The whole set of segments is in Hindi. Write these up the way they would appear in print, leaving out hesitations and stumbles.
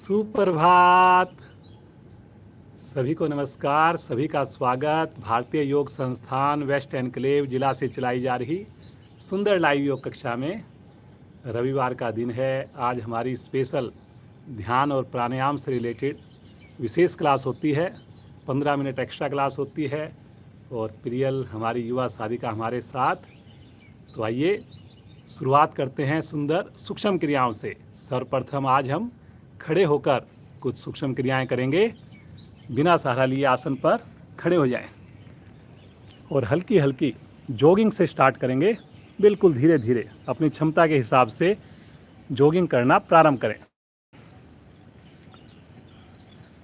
सुप्रभात। सभी को नमस्कार, सभी का स्वागत। भारतीय योग संस्थान वेस्ट एनक्लेव जिला से चलाई जा रही सुंदर लाइव योग कक्षा में रविवार का दिन है। आज हमारी स्पेशल ध्यान और प्राणायाम से रिलेटेड विशेष क्लास होती है। 15 मिनट एक्स्ट्रा क्लास होती है और प्रियल हमारी युवा साधिका हमारे साथ। तो आइए शुरुआत करते हैं सुंदर सूक्ष्म क्रियाओं से। सर्वप्रथम आज हम खड़े होकर कुछ सूक्ष्म क्रियाएं करेंगे। बिना सहारा लिए आसन पर खड़े हो जाएं और हल्की हल्की जॉगिंग से स्टार्ट करेंगे। बिल्कुल धीरे धीरे अपनी क्षमता के हिसाब से जॉगिंग करना प्रारंभ करें।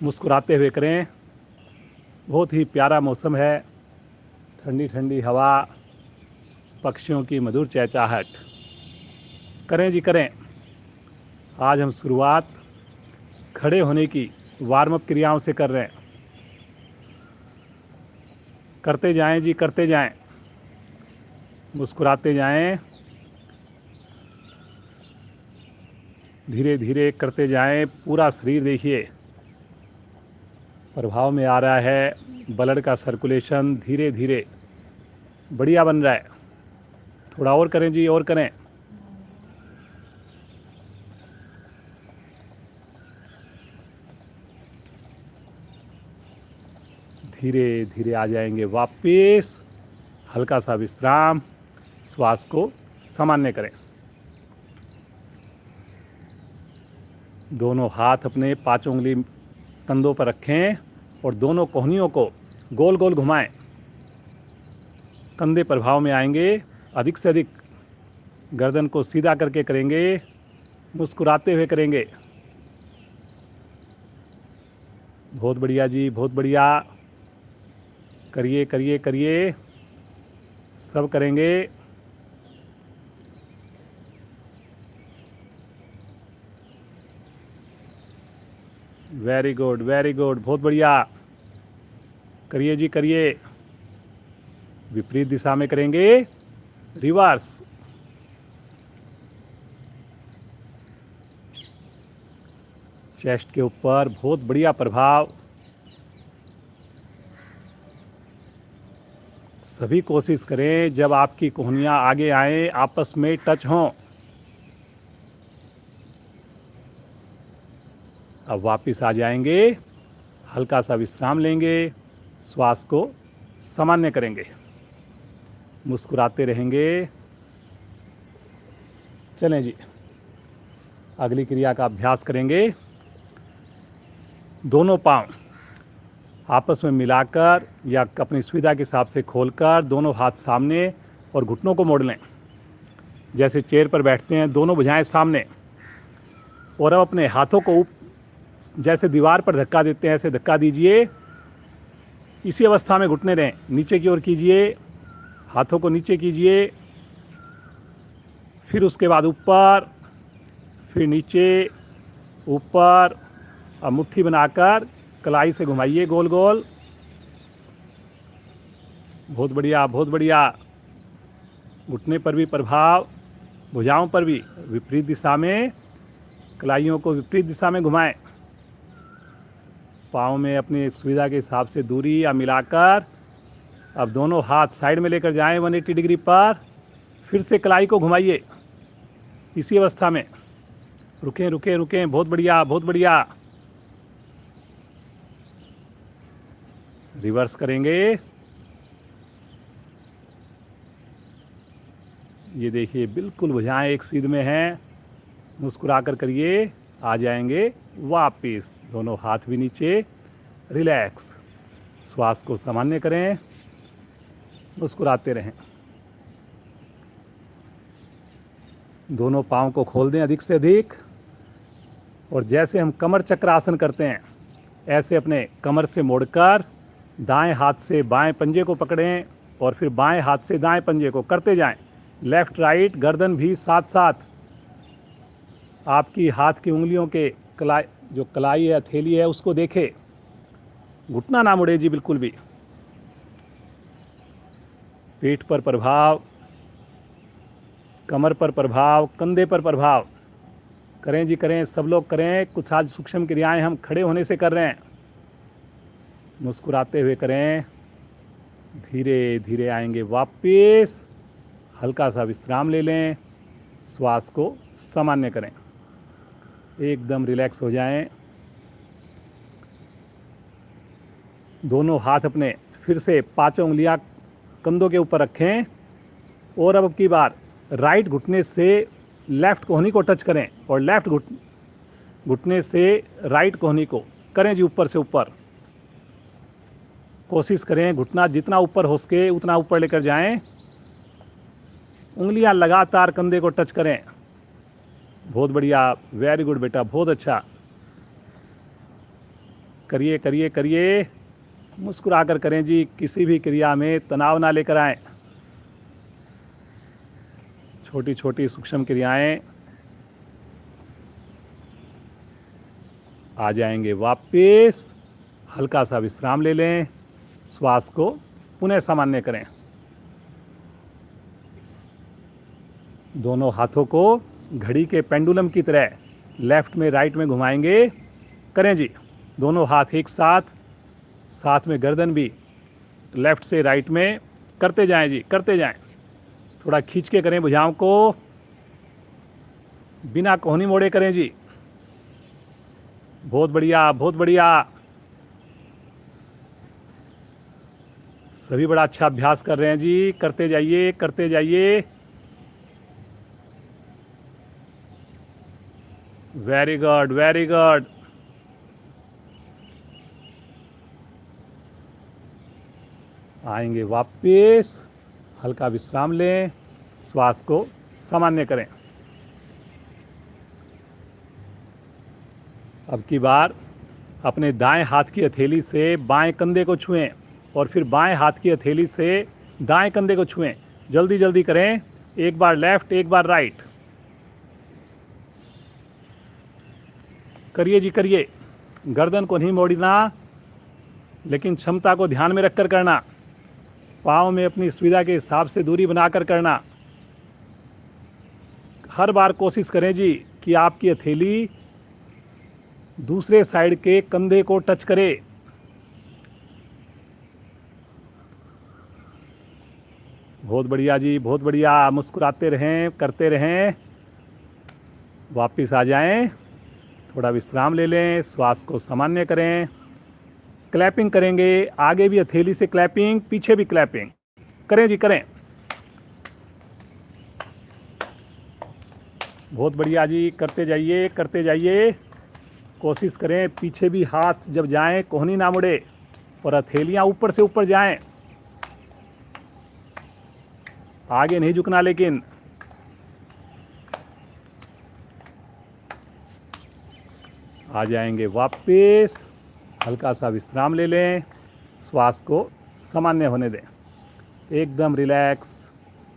मुस्कुराते हुए करें। बहुत ही प्यारा मौसम है, ठंडी ठंडी हवा, पक्षियों की मधुर चहचहाहट। करें जी करें। आज हम शुरुआत खड़े होने की वार्म अप क्रियाओं से कर रहे हैं। करते जाएं जी, करते जाएं, मुस्कुराते जाएं, धीरे धीरे करते जाएं। पूरा शरीर देखिए प्रभाव में आ रहा है। ब्लड का सर्कुलेशन धीरे धीरे बढ़िया बन रहा है। थोड़ा और करें जी, और करें। धीरे धीरे आ जाएंगे वापस। हल्का सा विश्राम, श्वास को सामान्य करें। दोनों हाथ अपने पांचों उंगली कंधों पर रखें और दोनों कोहनियों को गोल गोल घुमाएं। कंधे प्रभाव में आएंगे। अधिक से अधिक गर्दन को सीधा करके करेंगे। मुस्कुराते हुए करेंगे। बहुत बढ़िया जी, बहुत बढ़िया। करिए करिए करिए, सब करेंगे। वेरी गुड, वेरी गुड, बहुत बढ़िया। करिए जी करिए। विपरीत दिशा में करेंगे, रिवर्स। चेस्ट के ऊपर बहुत बढ़िया प्रभाव। सभी कोशिश करें जब आपकी कोहनियाँ आगे आएं, आपस में टच हों। अब वापस आ जाएंगे। हल्का सा विश्राम लेंगे। श्वास को सामान्य करेंगे। मुस्कुराते रहेंगे। चलें जी, अगली क्रिया का अभ्यास करेंगे। दोनों पांव आपस में मिलाकर या अपनी सुविधा के हिसाब से खोलकर दोनों हाथ सामने और घुटनों को मोड़ लें। जैसे चेयर पर बैठते हैं, दोनों भुजाएं सामने। और अब अपने हाथों को जैसे दीवार पर धक्का देते हैं ऐसे धक्का दीजिए। इसी अवस्था में घुटने रहें। नीचे की ओर कीजिए, हाथों को नीचे कीजिए, फिर उसके बाद ऊपर, फिर नीचे, ऊपर। अब मुट्ठी बनाकर कलाई से घुमाइए गोल गोल। बहुत बढ़िया, बहुत बढ़िया। घुटने पर भी प्रभाव, भुजाओं पर भी। विपरीत दिशा में कलाइयों को विपरीत दिशा में घुमाएं। पाँव में अपनी सुविधा के हिसाब से दूरी या मिलाकर अब दोनों हाथ साइड में लेकर जाएं 180 डिग्री पर। फिर से कलाई को घुमाइए इसी अवस्था में। रुकें रुकें रुकें, बहुत बढ़िया, बहुत बढ़िया। रिवर्स करेंगे। ये देखिए बिल्कुल भुजाएं एक सीध में हैं। मुस्कुरा कर करिए। आ जाएंगे वापिस। दोनों हाथ भी नीचे। रिलैक्स। श्वास को सामान्य करें। मुस्कुराते रहें। दोनों पाँव को खोल दें अधिक से अधिक। और जैसे हम कमर चक्रासन करते हैं ऐसे अपने कमर से मोड़कर दाएं हाथ से बाएं पंजे को पकड़ें और फिर बाएं हाथ से दाएं पंजे को करते जाएं। Left right. गर्दन भी साथ साथ आपकी हाथ की उंगलियों के जो कलाई है, हथेली है, उसको देखें। घुटना ना मुड़े जी बिल्कुल भी। पीठ पर प्रभाव, कमर पर प्रभाव, कंधे पर प्रभाव। करें जी करें, सब लोग करें। कुछ आज सूक्ष्म क्रियाएं हम खड़े होने से कर रहे हैं। मुस्कुराते हुए करें। धीरे धीरे आएंगे वापस। हल्का सा विश्राम ले लें। श्वास को सामान्य करें। एकदम रिलैक्स हो जाएं। दोनों हाथ अपने फिर से पांचों उंगलियां कंधों के ऊपर रखें और अब की बार राइट घुटने से लेफ्ट कोहनी को टच करें और लेफ्ट घुटने से राइट कोहनी को करें जी ऊपर से ऊपर। कोशिश करें घुटना जितना ऊपर हो सके उतना ऊपर लेकर जाएं। उंगलियां लगातार कंधे को टच करें। बहुत बढ़िया, वेरी गुड बेटा, बहुत अच्छा। करिए करिए करिए, मुस्कुरा कर करें जी। किसी भी क्रिया में तनाव ना लेकर आएं। छोटी छोटी सूक्ष्म क्रियाएं आ जाएंगे वापस। हल्का सा विश्राम ले लें। श्वास को पुनः सामान्य करें। दोनों हाथों को घड़ी के पेंडुलम की तरह लेफ्ट में राइट में घुमाएंगे। करें जी। दोनों हाथ एक साथ, साथ में गर्दन भी लेफ्ट से राइट में करते जाएं जी, करते जाएं। थोड़ा खींच के करें भुजाओं को, बिना कोहनी मोड़े करें जी। बहुत बढ़िया, बहुत बढ़िया। सभी बड़ा अच्छा अभ्यास कर रहे हैं जी। करते जाइए, करते जाइए। Very good, very good. आएंगे वापस। हल्का विश्राम लें। श्वास को सामान्य करें। अब की बार अपने दाएं हाथ की हथेली से बाएं कंधे को छुएं और फिर बाएं हाथ की हथेली से दाएं कंधे को छुएं। जल्दी जल्दी करें। एक बार लेफ्ट, एक बार राइट। करिए जी, करिए। गर्दन को नहीं मोड़ना, लेकिन क्षमता को ध्यान में रखकर करना। पाँव में अपनी सुविधा के हिसाब से दूरी बनाकर करना। हर बार कोशिश करें जी कि आपकी हथेली दूसरे साइड के कंधे को टच करे। बहुत बढ़िया जी, बहुत बढ़िया। मुस्कुराते रहें, करते रहें। वापस आ जाएं। थोड़ा विश्राम ले लें। श्वास को सामान्य करें। क्लैपिंग करेंगे। आगे भी हथेली से क्लैपिंग, पीछे भी क्लैपिंग। करें जी, करें। बहुत बढ़िया जी, करते जाइए, करते जाइए। कोशिश करें पीछे भी हाथ जब जाएं कोहनी ना मुड़े और हथेलियां ऊपर से ऊपर जाएं। आगे नहीं झुकना लेकिन। आ जाएंगे वापस। हल्का सा विश्राम ले लें। श्वास को सामान्य होने दें। एकदम रिलैक्स।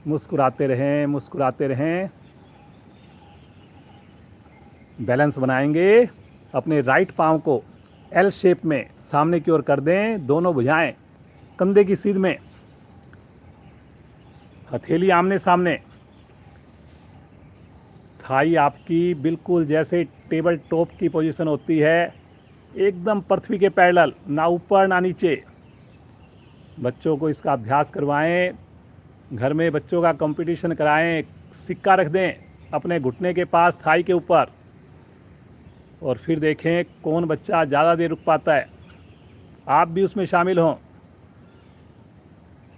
मुस्कुराते रहें, मुस्कुराते रहें। बैलेंस बनाएंगे। अपने राइट पाँव को एल शेप में सामने की ओर कर दें। दोनों भुजाएं कंधे की सीध में, हथेली आमने सामने। थाई आपकी बिल्कुल जैसे टेबल टॉप की पोजीशन होती है, एकदम पृथ्वी के पैरेलल, ना ऊपर ना नीचे। बच्चों को इसका अभ्यास करवाएं। घर में बच्चों का कंपटीशन कराएं। सिक्का रख दें अपने घुटने के पास थाई के ऊपर और फिर देखें कौन बच्चा ज़्यादा देर रुक पाता है। आप भी उसमें शामिल हों।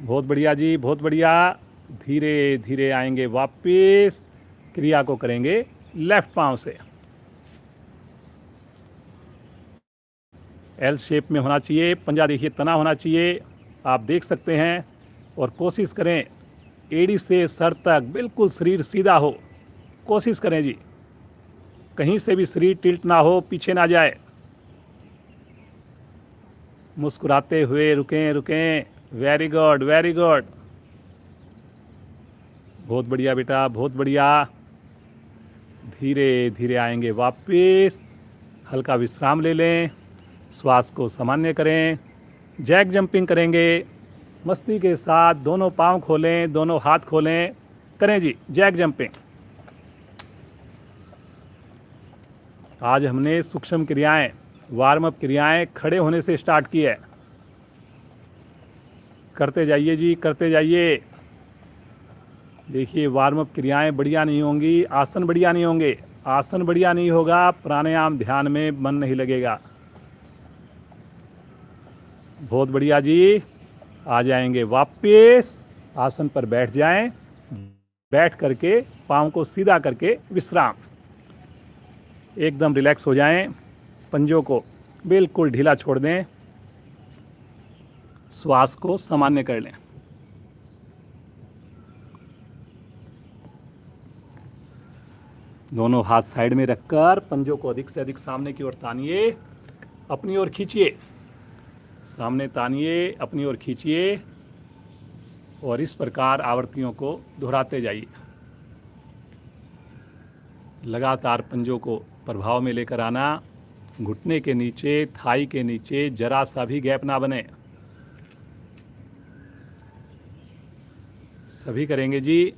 बहुत बढ़िया जी, बहुत बढ़िया। धीरे धीरे आएंगे वापस। क्रिया को करेंगे लेफ्ट पाँव से। एल शेप में होना चाहिए। पंजा देखिए तना होना चाहिए। आप देख सकते हैं। और कोशिश करें एड़ी से सर तक बिल्कुल शरीर सीधा हो। कोशिश करें जी, कहीं से भी शरीर टिल्ट ना हो, पीछे ना जाए। मुस्कुराते हुए रुकें, रुकें। Very good, very good. बहुत बढ़िया बेटा, बहुत बढ़िया। धीरे धीरे आएंगे वापस। हल्का विश्राम ले लें। श्वास को सामान्य करें। जैक जंपिंग करेंगे। मस्ती के साथ दोनों पांव खोलें, दोनों हाथ खोलें। करें जी जैक जंपिंग। आज हमने सूक्ष्म क्रियाएं, वार्म अप क्रियाएं खड़े होने से स्टार्ट की है। करते जाइए जी, करते जाइए। देखिए, वार्म अप क्रियाएं बढ़िया नहीं होंगी, आसन बढ़िया नहीं होंगे। आसन बढ़िया नहीं होगा, प्राणायाम ध्यान में मन नहीं लगेगा। बहुत बढ़िया जी। आ जाएंगे वापस, आसन पर बैठ जाएं। बैठ करके पाँव को सीधा करके विश्राम, एकदम रिलैक्स हो जाएं। पंजों को बिल्कुल ढीला छोड़ दें। श्वास को सामान्य कर लें। दोनों हाथ साइड में रखकर पंजों को अधिक से अधिक सामने की ओर तानिए, अपनी ओर खींचिए। सामने तानिए, अपनी ओर खींचिए, और इस प्रकार आवृत्तियों को दोहराते जाइए। लगातार पंजों को प्रभाव में लेकर आना। घुटने के नीचे, थाई के नीचे जरा सा भी गैप ना बने। सभी करेंगे जी।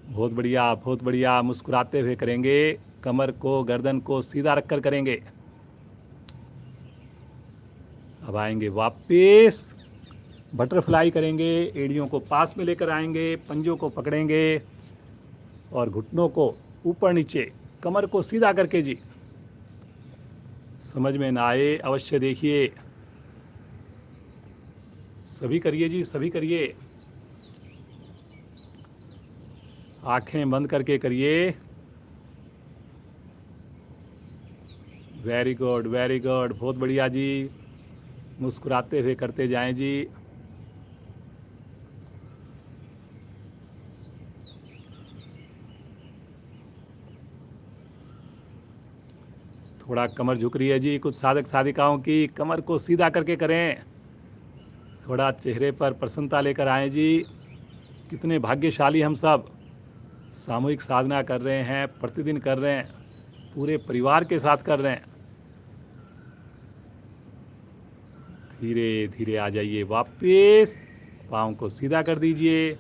बहुत बढ़िया, बहुत बढ़िया। मुस्कुराते हुए करेंगे। कमर को, गर्दन को सीधा रखकर करेंगे। अब आएंगे वापस, बटरफ्लाई करेंगे। एड़ियों को पास में लेकर आएंगे, पंजों को पकड़ेंगे और घुटनों को ऊपर नीचे, कमर को सीधा करके जी। समझ में ना आए अवश्य देखिए। सभी करिए जी, सभी करिए। आंखें बंद करके करिए। वेरी गुड, वेरी गुड, बहुत बढ़िया जी। मुस्कुराते हुए करते जाएं जी। थोड़ा कमर झुक रही है जी। कुछ साधक साधिकाओं की कमर को सीधा करके करें। थोड़ा चेहरे पर प्रसन्नता लेकर आएं जी। कितने भाग्यशाली हम सब। सामूहिक साधना कर रहे हैं, प्रतिदिन कर रहे हैं, पूरे परिवार के साथ कर रहे हैं। धीरे धीरे आ जाइए वापस, पाँव को सीधा कर दीजिए,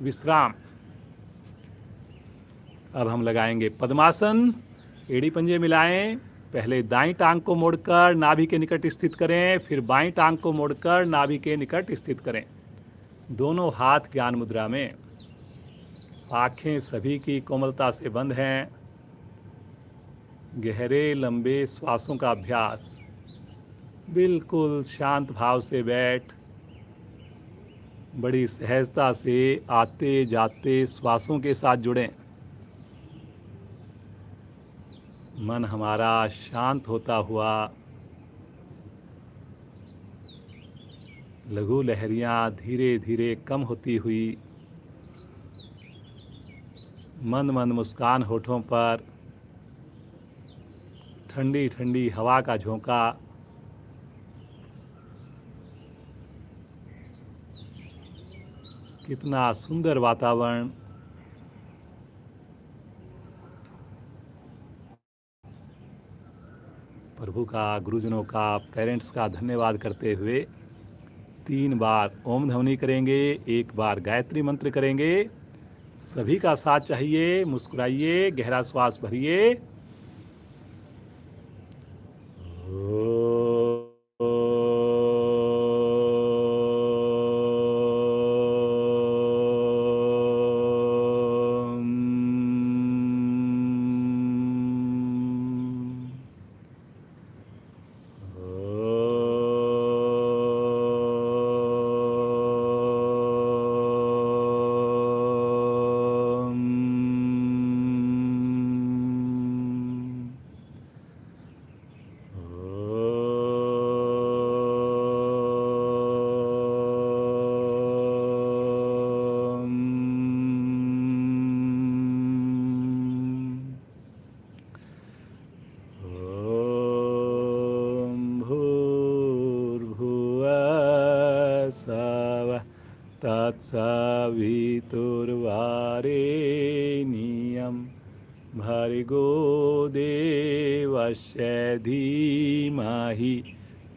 विश्राम। अब हम लगाएंगे पद्मासन। एड़ी पंजे मिलाएं। पहले दाईं टांग को मोड़कर नाभि के निकट स्थित करें, फिर बाईं टांग को मोड़कर नाभि के निकट स्थित करें। दोनों हाथ ज्ञान मुद्रा में। आंखें सभी की कोमलता से बंद हैं। गहरे लंबे श्वासों का अभ्यास। बिल्कुल शांत भाव से बैठ, बड़ी सहजता से आते जाते श्वासों के साथ जुड़ें। मन हमारा शांत होता हुआ, लघु लहरियां धीरे धीरे कम होती हुई, मंद मंद मुस्कान होठों पर, ठंडी ठंडी हवा का झोंका। कितना सुंदर वातावरण। प्रभु का, गुरुजनों का, पेरेंट्स का धन्यवाद करते हुए 3 बार ओम ध्वनि करेंगे, 1 बार गायत्री मंत्र करेंगे। सभी का साथ चाहिए। मुस्कुराइए, गहरा श्वास भरिए। तत्सवितुर्वरेण्यं भर्गो देवस्य धीमहि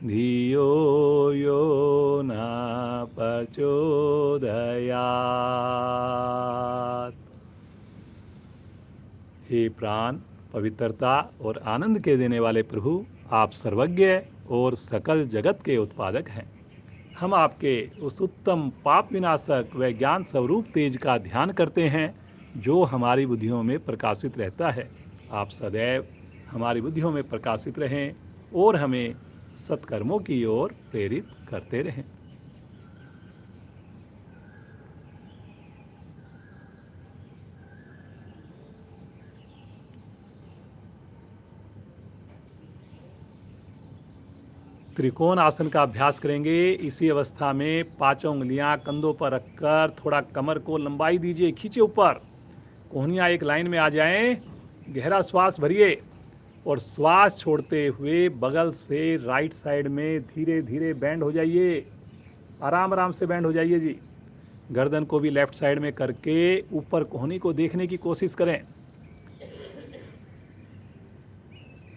धियो यो न प्रचोदयात्। हे प्राण, पवित्रता और आनंद के देने वाले प्रभु, आप सर्वज्ञ और सकल जगत के उत्पादक हैं। हम आपके उस उत्तम पाप विनाशक व ज्ञान स्वरूप तेज का ध्यान करते हैं जो हमारी बुद्धियों में प्रकाशित रहता है। आप सदैव हमारी बुद्धियों में प्रकाशित रहें और हमें सत्कर्मों की ओर प्रेरित करते रहें। त्रिकोण आसन का अभ्यास करेंगे। इसी अवस्था में पांचों उंगलियां कंधों पर रखकर थोड़ा कमर को लंबाई दीजिए, खींचे ऊपर, कोहनियां एक लाइन में आ जाएं। गहरा श्वास भरिए और श्वास छोड़ते हुए बगल से राइट साइड में धीरे धीरे बैंड हो जाइए। आराम आराम से बैंड हो जाइए जी। गर्दन को भी लेफ्ट साइड में करके ऊपर कोहनी को देखने की कोशिश करें।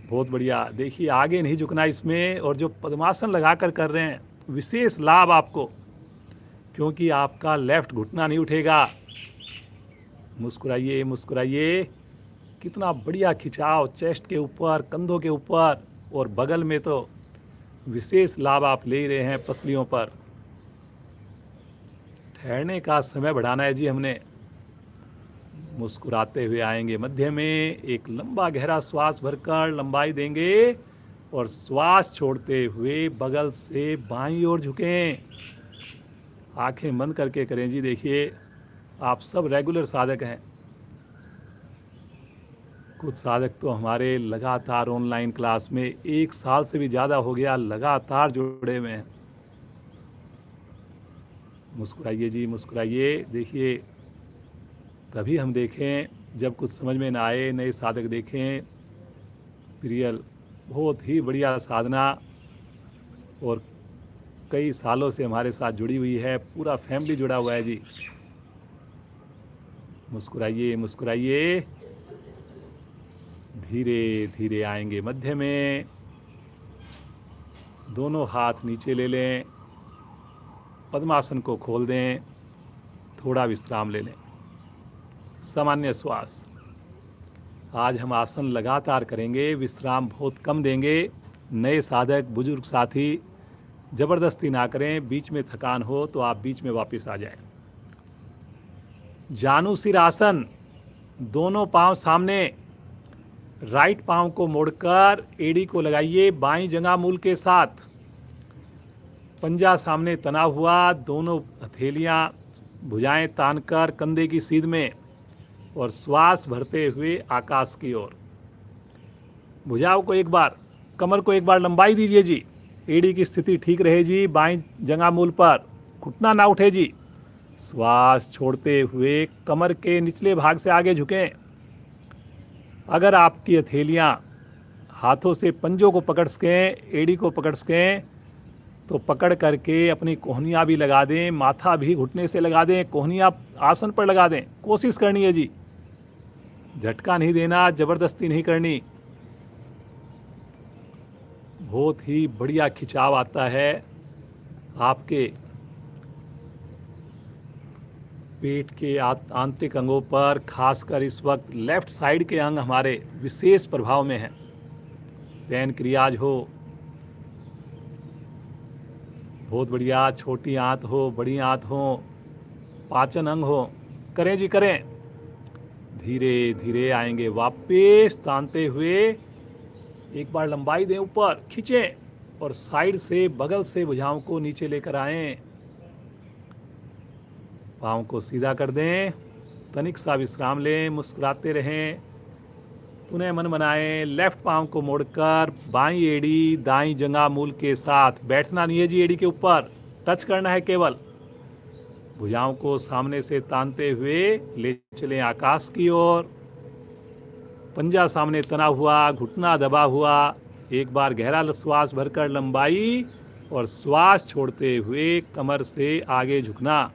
बहुत बढ़िया। देखिए, आगे नहीं झुकना इसमें। और जो पद्मासन लगाकर कर रहे हैं, विशेष लाभ आपको, क्योंकि आपका लेफ्ट घुटना नहीं उठेगा। मुस्कुराइए मुस्कुराइए। कितना बढ़िया खिंचाव, चेस्ट के ऊपर, कंधों के ऊपर और बगल में तो विशेष लाभ आप ले रहे हैं पसलियों पर। ठहरने का समय बढ़ाना है जी हमने। मुस्कुराते हुए आएंगे मध्य में, एक लंबा गहरा श्वास भरकर लंबाई देंगे और श्वास छोड़ते हुए बगल से बाईं ओर झुकें। आंखें बंद करके करें जी। देखिए, आप सब रेगुलर साधक हैं। कुछ साधक तो हमारे लगातार ऑनलाइन क्लास में 1 साल से भी ज़्यादा हो गया, लगातार जुड़े हुए हैं। मुस्कुराइए जी, मुस्कुराइए। देखिए, तभी हम देखें जब कुछ समझ में ना आए, नए साधक देखें। प्रियल बहुत ही बढ़िया साधना और कई सालों से हमारे साथ जुड़ी हुई है, पूरा फैमिली जुड़ा हुआ है जी। मुस्कुराइए मुस्कुराइए। धीरे धीरे आएंगे मध्य में। दोनों हाथ नीचे ले लें, पद्मासन को खोल दें, थोड़ा विश्राम ले लें। सामान्य श्वास। आज हम आसन लगातार करेंगे, विश्राम बहुत कम देंगे। नए साधक, बुजुर्ग साथी ज़बरदस्ती ना करें। बीच में थकान हो तो आप बीच में वापस आ जाएं। जानुसिर आसन। दोनों पांव सामने, राइट पांव को मोड़कर एड़ी को लगाइए बाईं जंघा मूल के साथ। पंजा सामने तना हुआ, दोनों हथेलियां भुजाएं तानकर कंधे की सीध में और श्वास भरते हुए आकाश की ओर। भुजाओं को एक बार, कमर को एक बार लंबाई दीजिए जी। एड़ी की स्थिति ठीक रहे जी। बाईं जंघा मूल पर, घुटना ना उठे जी। श्वास छोड़ते हुए कमर के निचले भाग से आगे झुकें। अगर आपकी हथेलियां हाथों से पंजों को पकड़ सकें, एड़ी को पकड़ सकें, तो पकड़ करके अपनी कोहनियाँ भी लगा दें, माथा भी घुटने से लगा दें, कोहनियाँ आसन पर लगा दें। कोशिश करनी है जी, झटका नहीं देना, ज़बरदस्ती नहीं करनी। बहुत ही बढ़िया खिंचाव आता है आपके पेट के आंतरिक अंगों पर। खासकर इस वक्त लेफ्ट साइड के अंग हमारे विशेष प्रभाव में हैं। पैनक्रियाज हो, बहुत बढ़िया, छोटी आंत हो, बड़ी आंत हो, पाचन अंग हो, करें जी करें। धीरे धीरे आएंगे वापस, तानते हुए एक बार लंबाई दें, ऊपर खींचें और साइड से, बगल से भुजाओं को नीचे लेकर आएं। पाँव को सीधा कर दें, तनिक सा विश्राम लें, मुस्कुराते रहें। पुनः मन बनाएं। लेफ्ट पाँव को मोड़कर बाईं एड़ी दाईं जंघा मूल के साथ। बैठना नहीं है जी, एड़ी के ऊपर टच करना है केवल। भुजाओं को सामने से तानते हुए ले चलें आकाश की ओर। पंजा सामने तना हुआ, घुटना दबा हुआ। एक बार गहरा श्वास भरकर लंबाई और श्वास छोड़ते हुए कमर से आगे झुकना।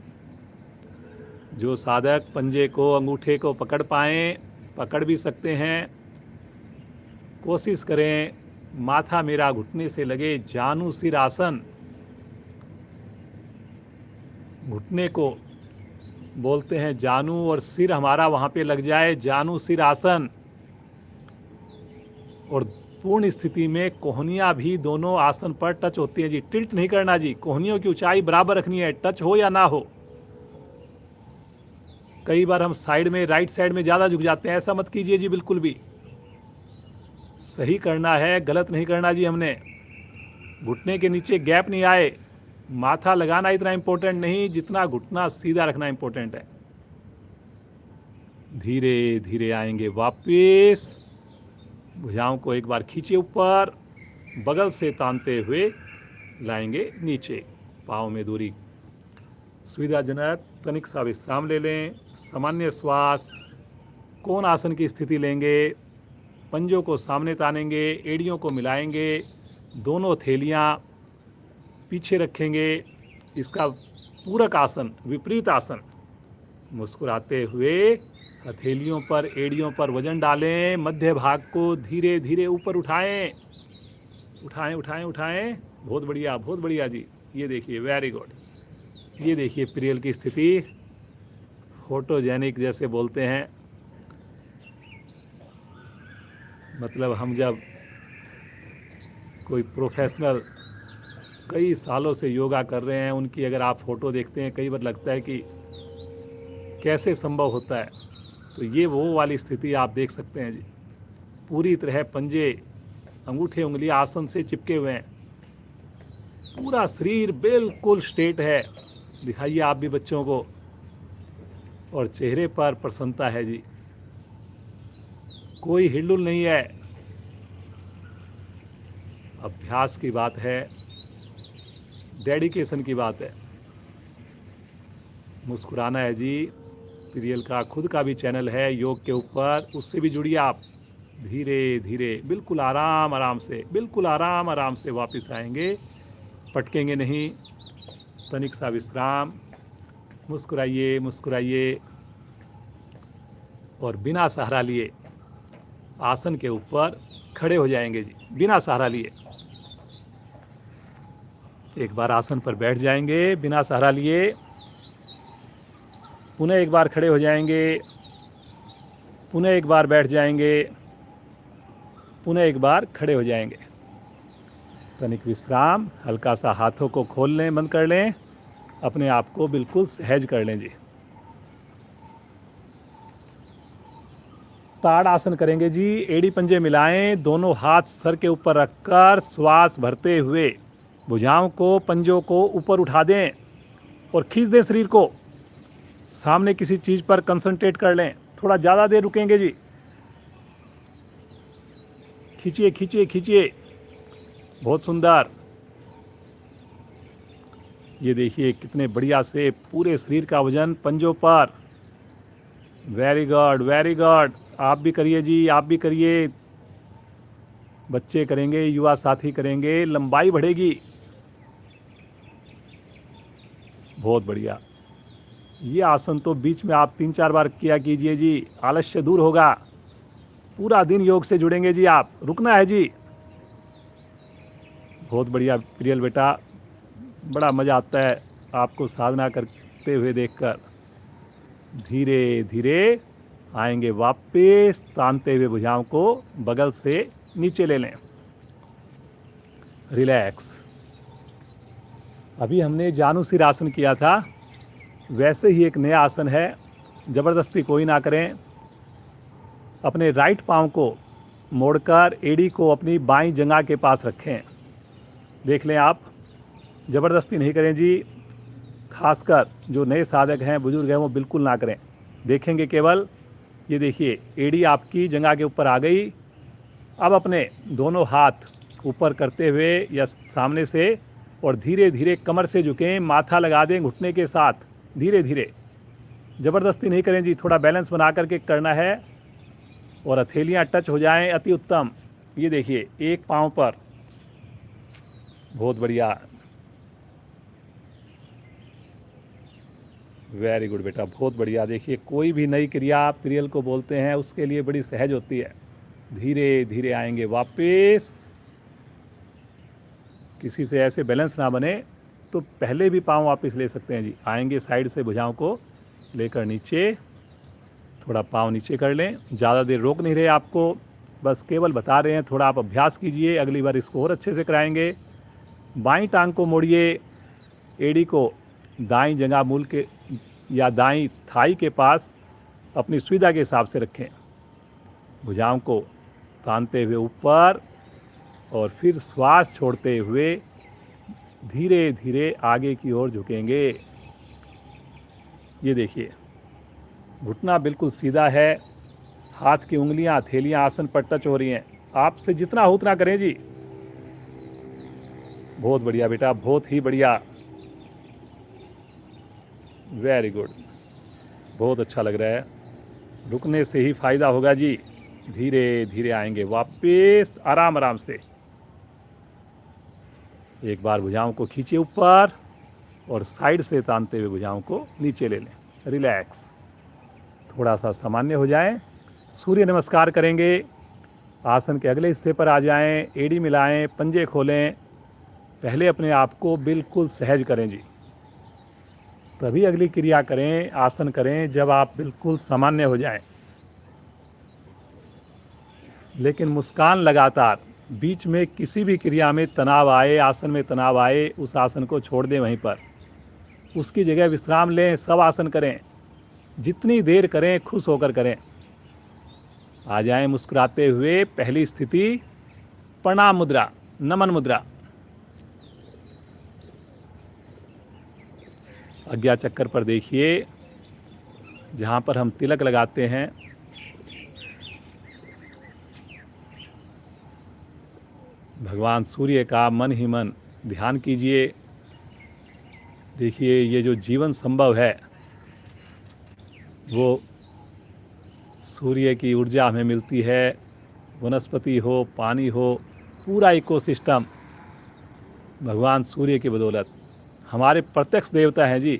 जो साधक पंजे को, अंगूठे को पकड़ पाएँ, पकड़ भी सकते हैं। कोशिश करें माथा मेरा घुटने से लगे। जानुसिर आसन। घुटने को बोलते हैं जानू और सिर हमारा वहाँ पे लग जाए, जानुसिर आसन। और पूर्ण स्थिति में कोहनियाँ भी दोनों आसन पर टच होती है जी। टिल्ट नहीं करना जी, कोहनियों की ऊंचाई बराबर रखनी है, टच हो या ना हो। कई बार हम साइड में, राइट साइड में ज़्यादा झुक जाते हैं, ऐसा मत कीजिए जी बिल्कुल भी। सही करना है, गलत नहीं करना जी हमने। घुटने के नीचे गैप नहीं आए। माथा लगाना इतना इम्पोर्टेंट नहीं जितना घुटना सीधा रखना इम्पोर्टेंट है। धीरे धीरे आएंगे वापस। भुजाओं को एक बार खींचे ऊपर, बगल से तानते हुए लाएंगे नीचे। पाँव में दूरी सुविधाजनक। तनिक सा विश्राम ले लें। सामान्य श्वास। कोण आसन की स्थिति लेंगे। पंजों को सामने तानेंगे, एड़ियों को मिलाएंगे, दोनों हथेलियाँ पीछे रखेंगे। इसका पूरक आसन, विपरीत आसन। मुस्कुराते हुए हथेलियों पर, एड़ियों पर वजन डालें। मध्य भाग को धीरे धीरे ऊपर उठाएं। उठाएं उठाएं उठाएं। बहुत बढ़िया, बहुत बढ़िया जी। ये देखिए, वेरी गुड। ये देखिए प्रियल की स्थिति, फोटोजेनिक जैसे बोलते हैं। मतलब हम जब कोई प्रोफेशनल कई सालों से योगा कर रहे हैं, उनकी अगर आप फ़ोटो देखते हैं, कई बार लगता है कि कैसे संभव होता है। तो ये वो वाली स्थिति आप देख सकते हैं जी। पूरी तरह पंजे, अंगूठे उंगली आसन से चिपके हुए हैं। पूरा शरीर बिल्कुल स्ट्रेट है। दिखाइए आप भी बच्चों को। और चेहरे पर प्रसन्नता है जी, कोई हिलडुल नहीं है। अभ्यास की बात है, डेडिकेशन की बात है। मुस्कुराना है जी। प्रियल का खुद का भी चैनल है योग के ऊपर, उससे भी जुड़िए आप। धीरे धीरे, बिल्कुल आराम आराम से, बिल्कुल आराम आराम से वापस आएंगे। पटकेंगे नहीं। तनिक सा विश्राम। मुस्कुराइए मुस्कुराइए। और बिना सहारा लिए आसन के ऊपर खड़े हो जाएंगे जी, बिना सहारा लिए। एक बार आसन पर बैठ जाएंगे बिना सहारा लिए। पुनः एक बार खड़े हो जाएंगे। पुनः एक बार बैठ जाएंगे। पुनः एक बार खड़े हो जाएंगे। तनिक विश्राम। हल्का सा हाथों को खोल लें, बंद कर लें। अपने आप को बिल्कुल सहज कर लें जी। ताड़ आसन करेंगे जी। एड़ी पंजे मिलाएं, दोनों हाथ सर के ऊपर रखकर श्वास भरते हुए भुजाओं को, पंजों को ऊपर उठा दें और खींच दें शरीर को। सामने किसी चीज़ पर कंसंट्रेट कर लें। थोड़ा ज़्यादा देर रुकेंगे जी। खींचिए खींचिए खींचिए। बहुत सुंदर। ये देखिए कितने बढ़िया से पूरे शरीर का वजन पंजों पर। Very good, very good. आप भी करिए जी, आप भी करिए। बच्चे करेंगे, युवा साथी करेंगे, लंबाई बढ़ेगी। बहुत बढ़िया। ये आसन तो बीच में आप 3-4 बार किया कीजिए जी, आलस्य दूर होगा। पूरा दिन योग से जुड़ेंगे जी आप। रुकना है जी। बहुत बढ़िया प्रियल बेटा, बड़ा मज़ा आता है आपको साधना करते हुए देखकर। धीरे धीरे आएंगे वापस, तानते हुए भुजाओं को बगल से नीचे ले लें। रिलैक्स। अभी हमने जानुसिर आसन किया था, वैसे ही एक नया आसन है। ज़बरदस्ती कोई ना करें। अपने राइट पाँव को मोड़कर एड़ी को अपनी बाईं जंघा के पास रखें। देख लें आप, ज़बरदस्ती नहीं करें जी। खासकर जो नए साधक हैं, बुजुर्ग हैं, वो बिल्कुल ना करें। देखेंगे केवल। ये देखिए, एड़ी आपकी जंघा के ऊपर आ गई। अब अपने दोनों हाथ ऊपर करते हुए या सामने से, और धीरे धीरे कमर से झुकें, माथा लगा दें घुटने के साथ। धीरे धीरे, ज़बरदस्ती नहीं करें जी। थोड़ा बैलेंस बना करके करना है। और हथेलियाँ टच हो जाएं, अति उत्तम। ये देखिए, एक पाँव पर। बहुत बढ़िया, वेरी गुड बेटा, बहुत बढ़िया। देखिए, कोई भी नई क्रिया प्रियल को बोलते हैं, उसके लिए बड़ी सहज होती है। धीरे धीरे आएंगे वापस। किसी से ऐसे बैलेंस ना बने तो पहले भी पाँव वापस ले सकते हैं जी। आएंगे साइड से, भुजाओं को लेकर नीचे। थोड़ा पाँव नीचे कर लें। ज़्यादा देर रोक नहीं रहे आपको। बस केवल बता रहे हैं, थोड़ा आप अभ्यास कीजिए, अगली बार इसको और अच्छे से कराएंगे। बाईं टांग को मोड़िए, एड़ी को दाईं जंघा मूल के या दाईं थाई के पास अपनी सुविधा के हिसाब से रखें। भुजाओं को तानते हुए ऊपर और फिर श्वास छोड़ते हुए धीरे धीरे आगे की ओर झुकेंगे। ये देखिए, घुटना बिल्कुल सीधा है, हाथ की उंगलियां हथेलियां आसन पर टच हो रही हैं। आपसे जितना हो उतना करें जी। बहुत बढ़िया बेटा, बहुत ही बढ़िया, वेरी गुड, बहुत अच्छा लग रहा है। रुकने से ही फायदा होगा जी। धीरे धीरे आएंगे वापस, आराम आराम से। एक बार भुजाओं को खींचिए ऊपर और साइड से तानते हुए भुजाओं को नीचे ले लें। रिलैक्स, थोड़ा सा सामान्य हो जाएं। सूर्य नमस्कार करेंगे। आसन के अगले हिस्से पर आ जाएं, एड़ी मिलाएं, पंजे खोलें। पहले अपने आप को बिल्कुल सहज करें जी, तभी अगली क्रिया करें, आसन करें जब आप बिल्कुल सामान्य हो जाएं। लेकिन मुस्कान लगातार, बीच में किसी भी क्रिया में तनाव आए, आसन में तनाव आए, उस आसन को छोड़ दें वहीं पर, उसकी जगह विश्राम लें। सब आसन करें, जितनी देर करें खुश होकर करें। आ जाएं मुस्कुराते हुए। पहली स्थिति प्रणाम मुद्रा, नमन मुद्रा। आज्ञा चक्कर पर देखिए, जहाँ पर हम तिलक लगाते हैं, भगवान सूर्य का मन ही मन ध्यान कीजिए। देखिए, ये जो जीवन संभव है वो सूर्य की ऊर्जा हमें मिलती है। वनस्पति हो, पानी हो, पूरा इकोसिस्टम भगवान सूर्य की बदौलत। हमारे प्रत्यक्ष देवता हैं जी,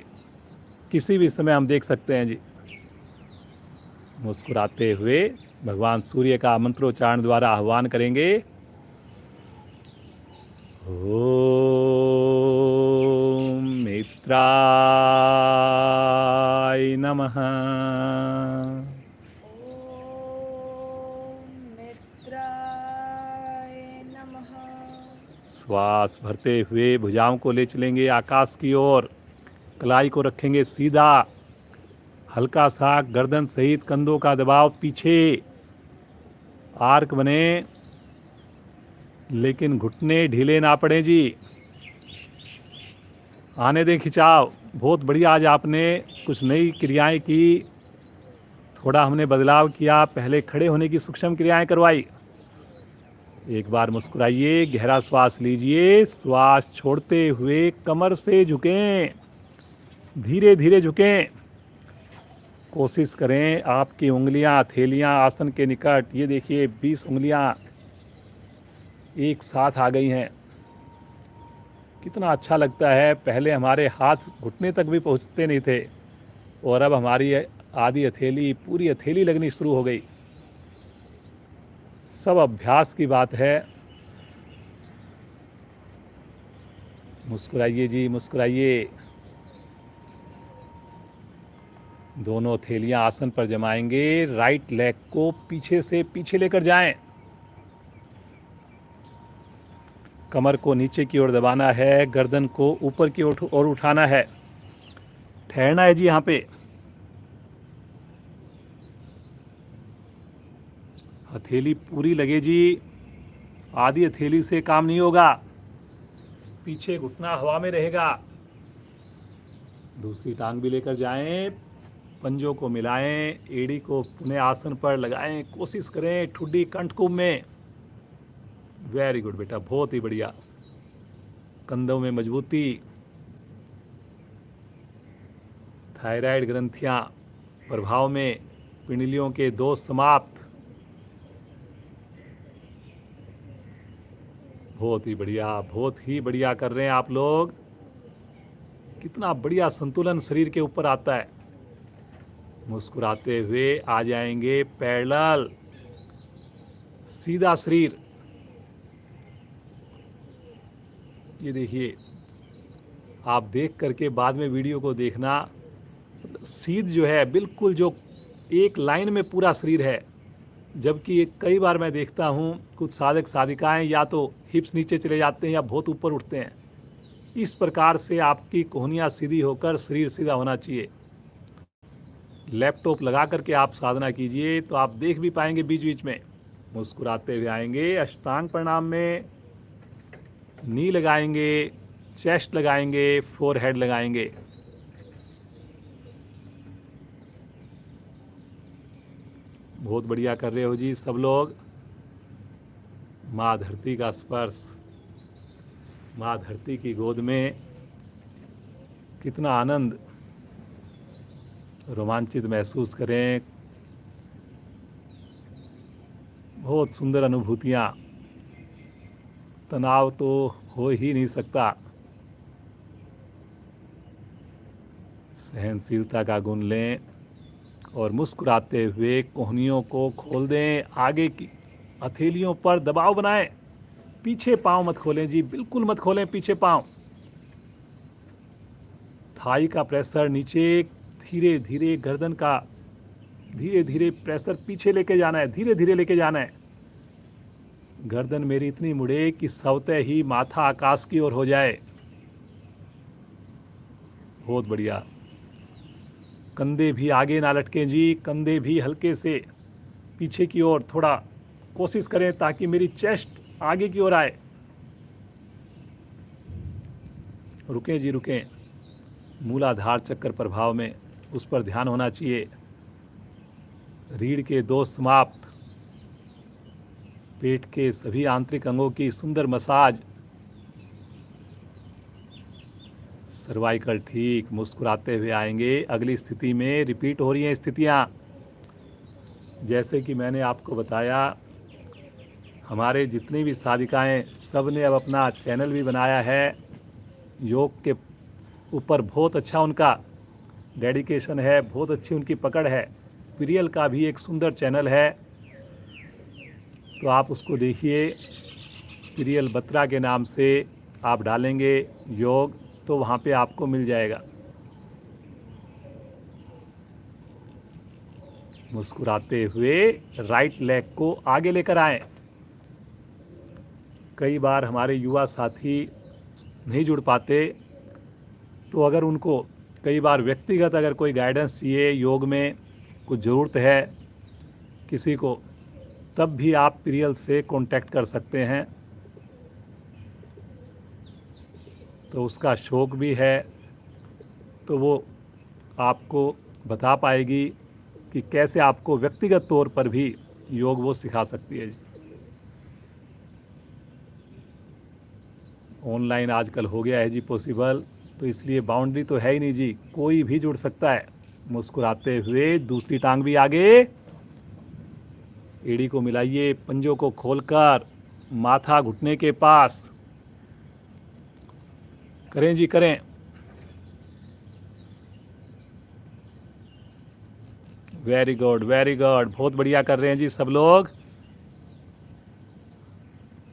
किसी भी समय हम देख सकते हैं जी। मुस्कुराते हुए भगवान सूर्य का मंत्रोच्चारण द्वारा आह्वान करेंगे। ओम मित्राय नमः। श्वास भरते हुए भुजाओं को ले चलेंगे आकाश की ओर। कलाई को रखेंगे सीधा, हल्का सा गर्दन सहित कंधों का दबाव पीछे, आर्क बने, लेकिन घुटने ढीले ना पड़े जी। आने दें खिंचाव। बहुत बढ़िया, आज आपने कुछ नई क्रियाएं की, थोड़ा हमने बदलाव किया, पहले खड़े होने की सूक्ष्म क्रियाएं करवाई। एक बार मुस्कुराइए, गहरा श्वास लीजिए, श्वास छोड़ते हुए कमर से झुकें, धीरे धीरे झुकें। कोशिश करें आपकी उंगलियां हथेलियां आसन के निकट, ये देखिए 20 उंगलियां एक साथ आ गई हैं। कितना अच्छा लगता है। पहले हमारे हाथ घुटने तक भी पहुंचते नहीं थे और अब हमारी आधी हथेली, पूरी हथेली लगनी शुरू हो गई। सब अभ्यास की बात है। मुस्कुराइए जी, मुस्कुराइए। दोनों हथेलियां आसन पर जमाएंगे। राइट लेग को पीछे से पीछे लेकर जाएं। कमर को नीचे की ओर दबाना है, गर्दन को ऊपर की ओर उठाना है। ठहरना है जी यहाँ पे। हथेली पूरी लगे जी, आधी हथेली से काम नहीं होगा। पीछे घुटना हवा में रहेगा। दूसरी टांग भी लेकर जाएं, पंजों को मिलाएं, एड़ी को पुनः आसन पर लगाएं। कोशिश करें ठुड्डी कंठकुंभ में। वेरी गुड बेटा, बहुत ही बढ़िया। कंधों में मजबूती, थायराइड ग्रंथियां प्रभाव में, पिंडलियों के दोष समाप्त। बहुत ही बढ़िया, बहुत ही बढ़िया कर रहे हैं आप लोग। कितना बढ़िया संतुलन शरीर के ऊपर आता है। मुस्कुराते हुए आ जाएंगे पैरेलल, सीधा शरीर। ये देखिए, आप देख करके बाद में वीडियो को देखना। सीध जो है बिल्कुल, जो एक लाइन में पूरा शरीर है, जबकि कई बार मैं देखता हूँ कुछ साधक साधिकाएं या तो हिप्स नीचे चले जाते हैं या बहुत ऊपर उठते हैं। इस प्रकार से आपकी कोहनियाँ सीधी होकर शरीर सीधा होना चाहिए। लैपटॉप लगा करके आप साधना कीजिए तो आप देख भी पाएंगे बीच बीच में मुस्कुराते हुए आएंगे। अष्टांग प्रणाम में नी लगाएंगे, चेस्ट लगाएंगे, फोरहेड लगाएंगे। बहुत बढ़िया कर रहे हो जी सब लोग। माँ धरती का स्पर्श, माँ धरती की गोद में कितना आनंद रोमांचित महसूस करें। बहुत सुंदर अनुभूतियाँ, तनाव तो हो ही नहीं सकता। सहनशीलता का गुण लें और मुस्कुराते हुए कोहनियों को खोल दें। आगे की हथेलियों पर दबाव बनाएं। पीछे पाँव मत खोलें जी, बिल्कुल मत खोलें पीछे पाँव। थाई का प्रेशर नीचे, धीरे धीरे गर्दन का धीरे धीरे प्रेशर पीछे लेके जाना है, धीरे धीरे लेके जाना है। गर्दन मेरी इतनी मुड़े कि स्वतः ही माथा आकाश की ओर हो जाए। बहुत बढ़िया। कंधे भी आगे ना लटकें जी, कंधे भी हल्के से पीछे की ओर थोड़ा कोशिश करें ताकि मेरी चेस्ट आगे की ओर आए। रुकें जी, रुकें। मूलाधार चक्कर प्रभाव में उस पर ध्यान होना चाहिए। रीढ़ के दोष समाप्त, पेट के सभी आंतरिक अंगों की सुंदर मसाज, सर्वाइकल ठीक। मुस्कुराते हुए आएंगे। अगली स्थिति में रिपीट हो रही हैं स्थितियाँ। जैसे कि मैंने आपको बताया, हमारे जितनी भी साधिकाएं सब ने अब अपना चैनल भी बनाया है। योग के ऊपर बहुत अच्छा उनका डेडिकेशन है, बहुत अच्छी उनकी पकड़ है। प्रियल का भी एक सुंदर चैनल है, तो आप उसको देखिए। प्रियल बत्रा के नाम से आप डालेंगे योग तो वहाँ पे आपको मिल जाएगा। मुस्कुराते हुए राइट लेग को आगे लेकर आएं। कई बार हमारे युवा साथी नहीं जुड़ पाते, तो अगर उनको कई बार व्यक्तिगत अगर कोई गाइडेंस चाहिए, योग में कुछ ज़रूरत है किसी को, तब भी आप प्रियल से कांटेक्ट कर सकते हैं। तो उसका शौक भी है, तो वो आपको बता पाएगी कि कैसे आपको व्यक्तिगत तौर पर भी योग वो सिखा सकती है। ऑनलाइन आजकल हो गया है जी पॉसिबल, तो इसलिए बाउंड्री तो है ही नहीं जी, कोई भी जुड़ सकता है। मुस्कुराते हुए दूसरी टांग भी आगे, एड़ी को मिलाइए, पंजों को खोलकर माथा घुटने के पास। करें जी, करें। Very good, very good. बहुत बढ़िया कर रहे हैं जी सब लोग।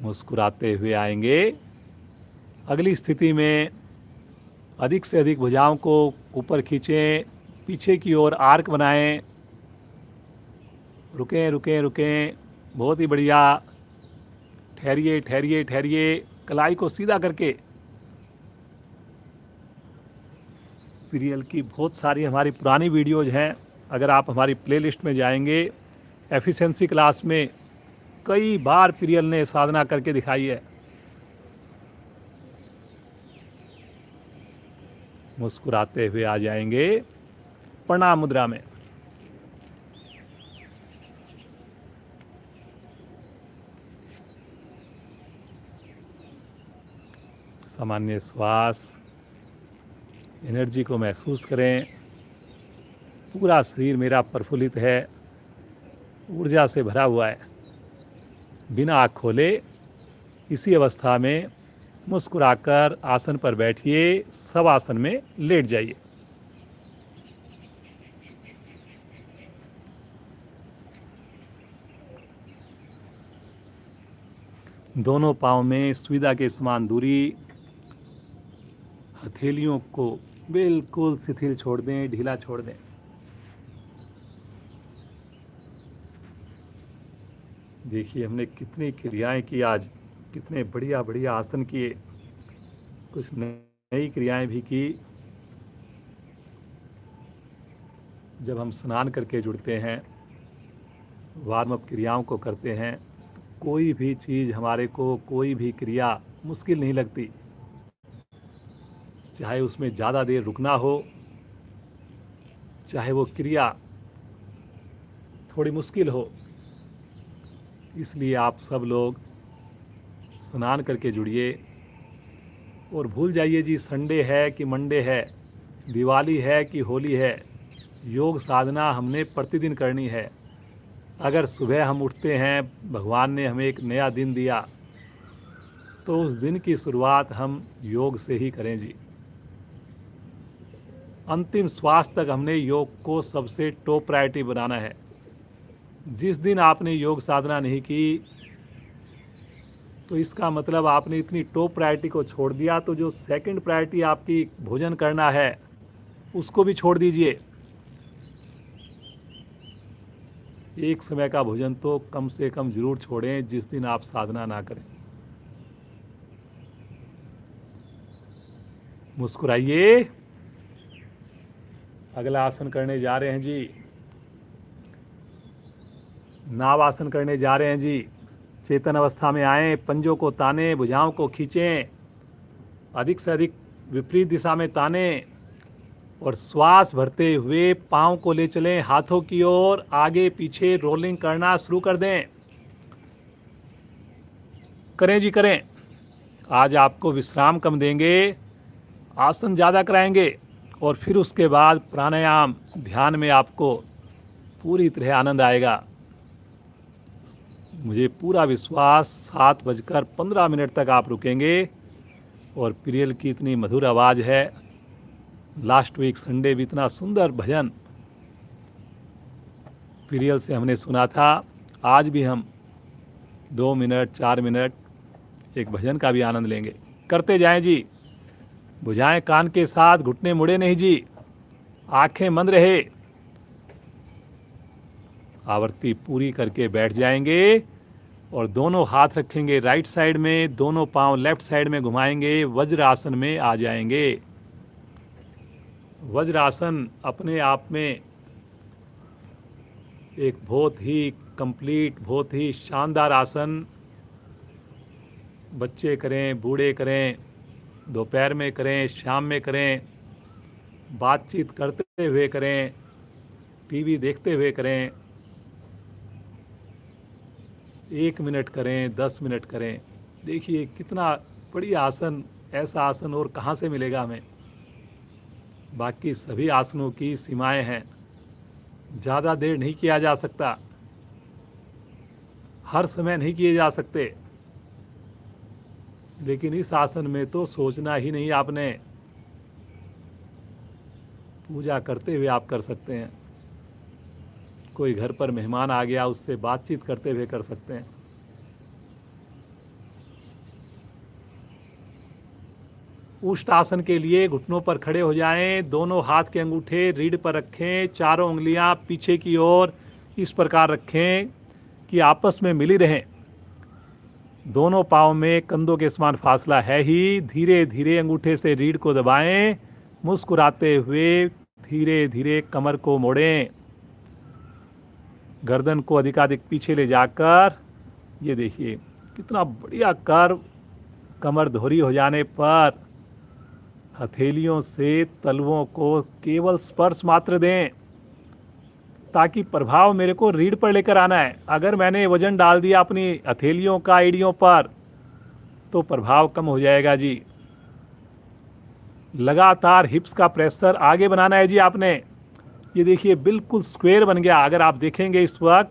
मुस्कुराते हुए आएंगे। अगली स्थिति में अधिक से अधिक भुजाओं को ऊपर खींचें, पीछे की ओर आर्क बनाएं। रुकें, रुकें, रुकें। बहुत ही बढ़िया। ठहरिए, ठहरिए, ठहरिए। कलाई को सीधा करके। प्रियल की बहुत सारी हमारी पुरानी वीडियोज़ हैं, अगर आप हमारी प्लेलिस्ट में जाएंगे, एफिशिएंसी क्लास में कई बार प्रियल ने साधना करके दिखाई है। मुस्कुराते हुए आ जाएंगे प्रणाम मुद्रा में। सामान्य श्वास, एनर्जी को महसूस करें। पूरा शरीर मेरा प्रफुल्लित है, ऊर्जा से भरा हुआ है। बिना आँख खोले इसी अवस्था में मुस्कुराकर आसन पर बैठिए, सब आसन में लेट जाइए। दोनों पाँव में सुविधा के समान दूरी। हथेलियों को बिल्कुल शिथिल छोड़ दें, ढीला छोड़ दें। देखिए हमने कितनी क्रियाएं की आज, कितने बढ़िया बढ़िया आसन किए, कुछ नई क्रियाएं भी की। जब हम स्नान करके जुड़ते हैं, वार्म अप क्रियाओं को करते हैं, कोई भी चीज़ हमारे को, कोई भी क्रिया मुश्किल नहीं लगती। चाहे उसमें ज़्यादा देर रुकना हो, चाहे वो क्रिया थोड़ी मुश्किल हो। इसलिए आप सब लोग स्नान करके जुड़िए और भूल जाइए जी संडे है कि मंडे है, दिवाली है कि होली है। योग साधना हमने प्रतिदिन करनी है। अगर सुबह हम उठते हैं, भगवान ने हमें एक नया दिन दिया, तो उस दिन की शुरुआत हम योग से ही करें जी। अंतिम श्वास तक हमने योग को सबसे टॉप प्रायोरिटी बनाना है। जिस दिन आपने योग साधना नहीं की, तो इसका मतलब आपने इतनी टॉप प्रायोरिटी को छोड़ दिया। तो जो सेकंड प्रायोरिटी आपकी भोजन करना है, उसको भी छोड़ दीजिए। एक समय का भोजन तो कम से कम जरूर छोड़ें जिस दिन आप साधना ना करें। मुस्कुराइए। अगला आसन करने जा रहे हैं जी, नाव आसन करने जा रहे हैं जी। चेतन अवस्था में आएं, पंजों को ताने, भुजाओं को खींचें, अधिक से अधिक विपरीत दिशा में ताने और श्वास भरते हुए पाँव को ले चलें हाथों की ओर। आगे पीछे रोलिंग करना शुरू कर दें। करें जी करें। आज आपको विश्राम कम देंगे, आसन ज़्यादा कराएंगे और फिर उसके बाद प्राणायाम, ध्यान में आपको पूरी तरह आनंद आएगा। मुझे पूरा विश्वास 7:15 तक आप रुकेंगे। और प्रियल की इतनी मधुर आवाज़ है। लास्ट वीक संडे भी इतना सुंदर भजन प्रियल से हमने सुना था। आज भी हम 2 मिनट 4 मिनट एक भजन का भी आनंद लेंगे। करते जाएं जी। भुजाएं कान के साथ, घुटने मुड़े नहीं जी, आंखें बंद रहे। आवृत्ति पूरी करके बैठ जाएंगे और दोनों हाथ रखेंगे राइट साइड में, दोनों पांव लेफ्ट साइड में घुमाएंगे, वज्र आसन में आ जाएंगे। वज्र आसन अपने आप में एक बहुत ही कंप्लीट, बहुत ही शानदार आसन। बच्चे करें, बूढ़े करें, दोपहर में करें, शाम में करें, बातचीत करते हुए करें, टीवी देखते हुए करें। 1 मिनट करें, 10 मिनट करें। देखिए कितना बढ़िया आसन, ऐसा आसन और कहाँ से मिलेगा हमें। बाकी सभी आसनों की सीमाएं हैं। ज़्यादा देर नहीं किया जा सकता, हर समय नहीं किए जा सकते। लेकिन इस आसन में तो सोचना ही नहीं आपने। पूजा करते हुए आप कर सकते हैं। कोई घर पर मेहमान आ गया, उससे बातचीत करते हुए कर सकते हैं। उष्ट आसन के लिए घुटनों पर खड़े हो जाएं, दोनों हाथ के अंगूठे रीढ़ पर रखें, चारों उंगलियां पीछे की ओर इस प्रकार रखें कि आपस में मिली रहें। दोनों पाँव में कंधों के समान फासला है ही। धीरे धीरे अंगूठे से रीढ़ को दबाएं, मुस्कुराते हुए धीरे धीरे कमर को मोड़ें। गर्दन को अधिकाधिक पीछे ले जाकर, ये देखिए कितना बढ़िया कर्व। कमर दोहरी हो जाने पर हथेलियों से तलवों को केवल स्पर्श मात्र दें, ताकि प्रभाव मेरे को रीढ़ पर लेकर आना है। अगर मैंने वजन डाल दिया अपनी हथेलियों का एड़ियों पर, तो प्रभाव कम हो जाएगा जी। लगातार हिप्स का प्रेशर आगे बनाना है जी आपने। ये देखिए बिल्कुल स्क्वायर बन गया। अगर आप देखेंगे इस वक्त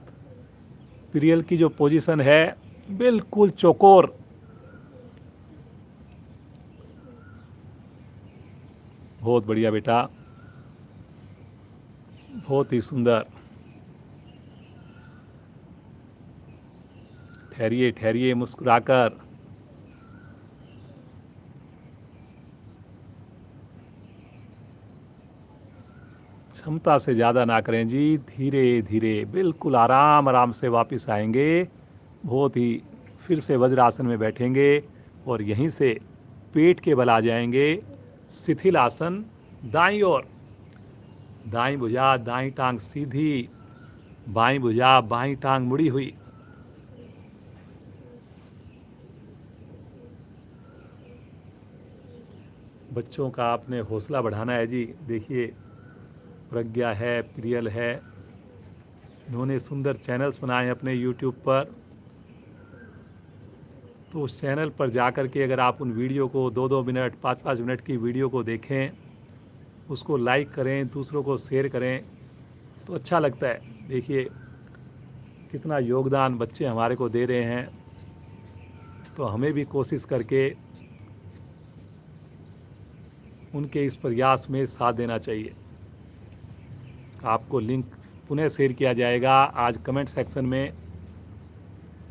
प्रियल की जो पोजीशन है, बिल्कुल चौकोर। बहुत बढ़िया बेटा, बहुत ही सुंदर। ठहरिए ठहरिए मुस्कुराकर। क्षमता से ज़्यादा ना करें जी। धीरे धीरे बिल्कुल आराम आराम से वापस आएंगे। बहुत ही फिर से वज्रासन में बैठेंगे और यहीं से पेट के बल आ जाएंगे। शिथिल आसन, दाईं ओर, दाईं भुजा दाईं टांग सीधी, बाईं भुजा बाईं टांग मुड़ी हुई। बच्चों का आपने हौसला बढ़ाना है जी। देखिए, प्रज्ञा है, प्रियल है, इन्होंने सुंदर चैनल्स बनाए हैं अपने यूट्यूब पर। तो उस चैनल पर जा कर के अगर आप उन वीडियो को 2-2 मिनट 5-5 मिनट की वीडियो को देखें, उसको लाइक करें, दूसरों को शेयर करें तो अच्छा लगता है। देखिए कितना योगदान बच्चे हमारे को दे रहे हैं, तो हमें भी कोशिश करके उनके इस प्रयास में साथ देना चाहिए। आपको लिंक पुनः शेयर किया जाएगा आज कमेंट सेक्शन में,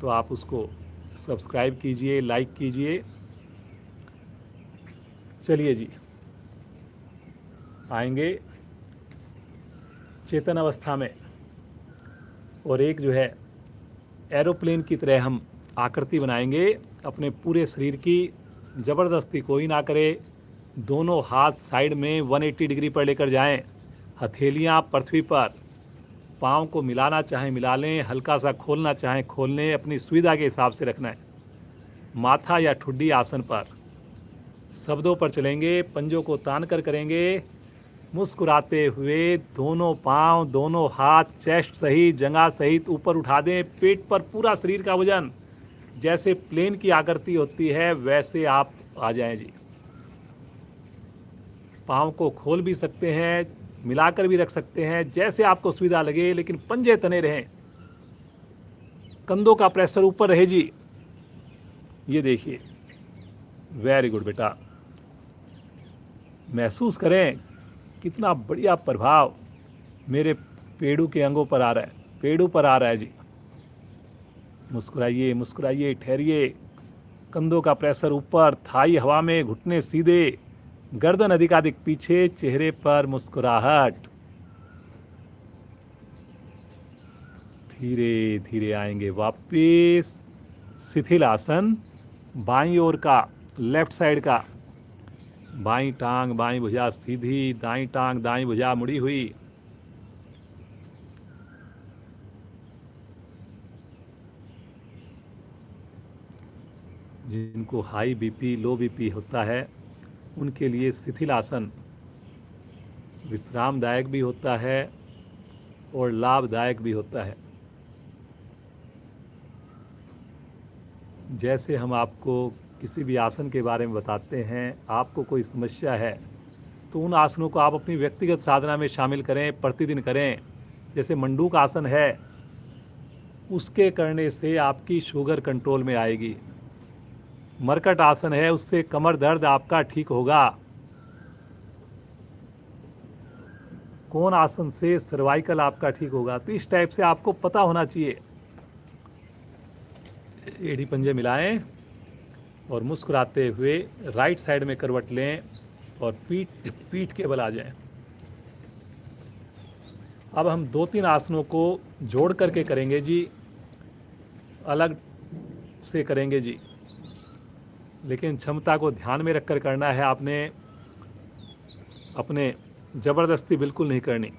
तो आप उसको सब्सक्राइब कीजिए, लाइक कीजिए। चलिए जी, आएंगे चेतन अवस्था में और एक जो है एरोप्लेन की तरह हम आकृति बनाएंगे अपने पूरे शरीर की। ज़बरदस्ती कोई ना करे, दोनों हाथ साइड में 180 डिग्री पर लेकर जाएं, हथेलियां पृथ्वी पर, पाँव को मिलाना चाहें मिला लें, हल्का सा खोलना चाहें खोल लें, अपनी सुविधा के हिसाब से रखना है। माथा या ठुड्डी आसन पर, शब्दों पर चलेंगे, पंजों को तान कर करेंगे, मुस्कुराते हुए दोनों पाँव दोनों हाथ चेस्ट सहित जंघा सहित ऊपर उठा दें। पेट पर पूरा शरीर का वजन, जैसे प्लेन की आकृति होती है वैसे आप आ जाएं जी। पाँव को खोल भी सकते हैं, मिलाकर भी रख सकते हैं, जैसे आपको सुविधा लगे, लेकिन पंजे तने रहें, कंधों का प्रेशर ऊपर रहे जी। ये देखिए, वेरी गुड बेटा। महसूस करें कितना बढ़िया प्रभाव मेरे पेड़ू के अंगों पर आ रहा है, पेड़ू पर आ रहा है जी। मुस्कुराइए मुस्कुराइए, ठहरिए, कंधों का प्रेशर ऊपर, थाई हवा में, घुटने सीधे, गर्दन अधिकाधिक पीछे, चेहरे पर मुस्कुराहट। धीरे धीरे आएंगे वापिस। शिथिल आसन, बाईं ओर का, लेफ्ट साइड का, बाईं टांग बाईं भुजा सीधी, दाईं टांग दाईं भुजा मुड़ी हुई। जिनको हाई बीपी लो बीपी होता है उनके लिए शिथिल आसन विश्रामदायक भी होता है और लाभदायक भी होता है। जैसे हम आपको किसी भी आसन के बारे में बताते हैं, आपको कोई समस्या है तो उन आसनों को आप अपनी व्यक्तिगत साधना में शामिल करें, प्रतिदिन करें। जैसे मंडूक आसन है, उसके करने से आपकी शुगर कंट्रोल में आएगी। मरकट आसन है, उससे कमर दर्द आपका ठीक होगा। कोण आसन से सर्वाइकल आपका ठीक होगा। तो इस टाइप से आपको पता होना चाहिए। एड़ी पंजे मिलाएं और मुस्कुराते हुए राइट साइड में करवट लें और पीठ के बल आ जाएं। अब हम 2-3 आसनों को जोड़ करके करेंगे जी, अलग से करेंगे जी, लेकिन क्षमता को ध्यान में रखकर करना है आपने। अपने ज़बरदस्ती बिल्कुल नहीं करनी।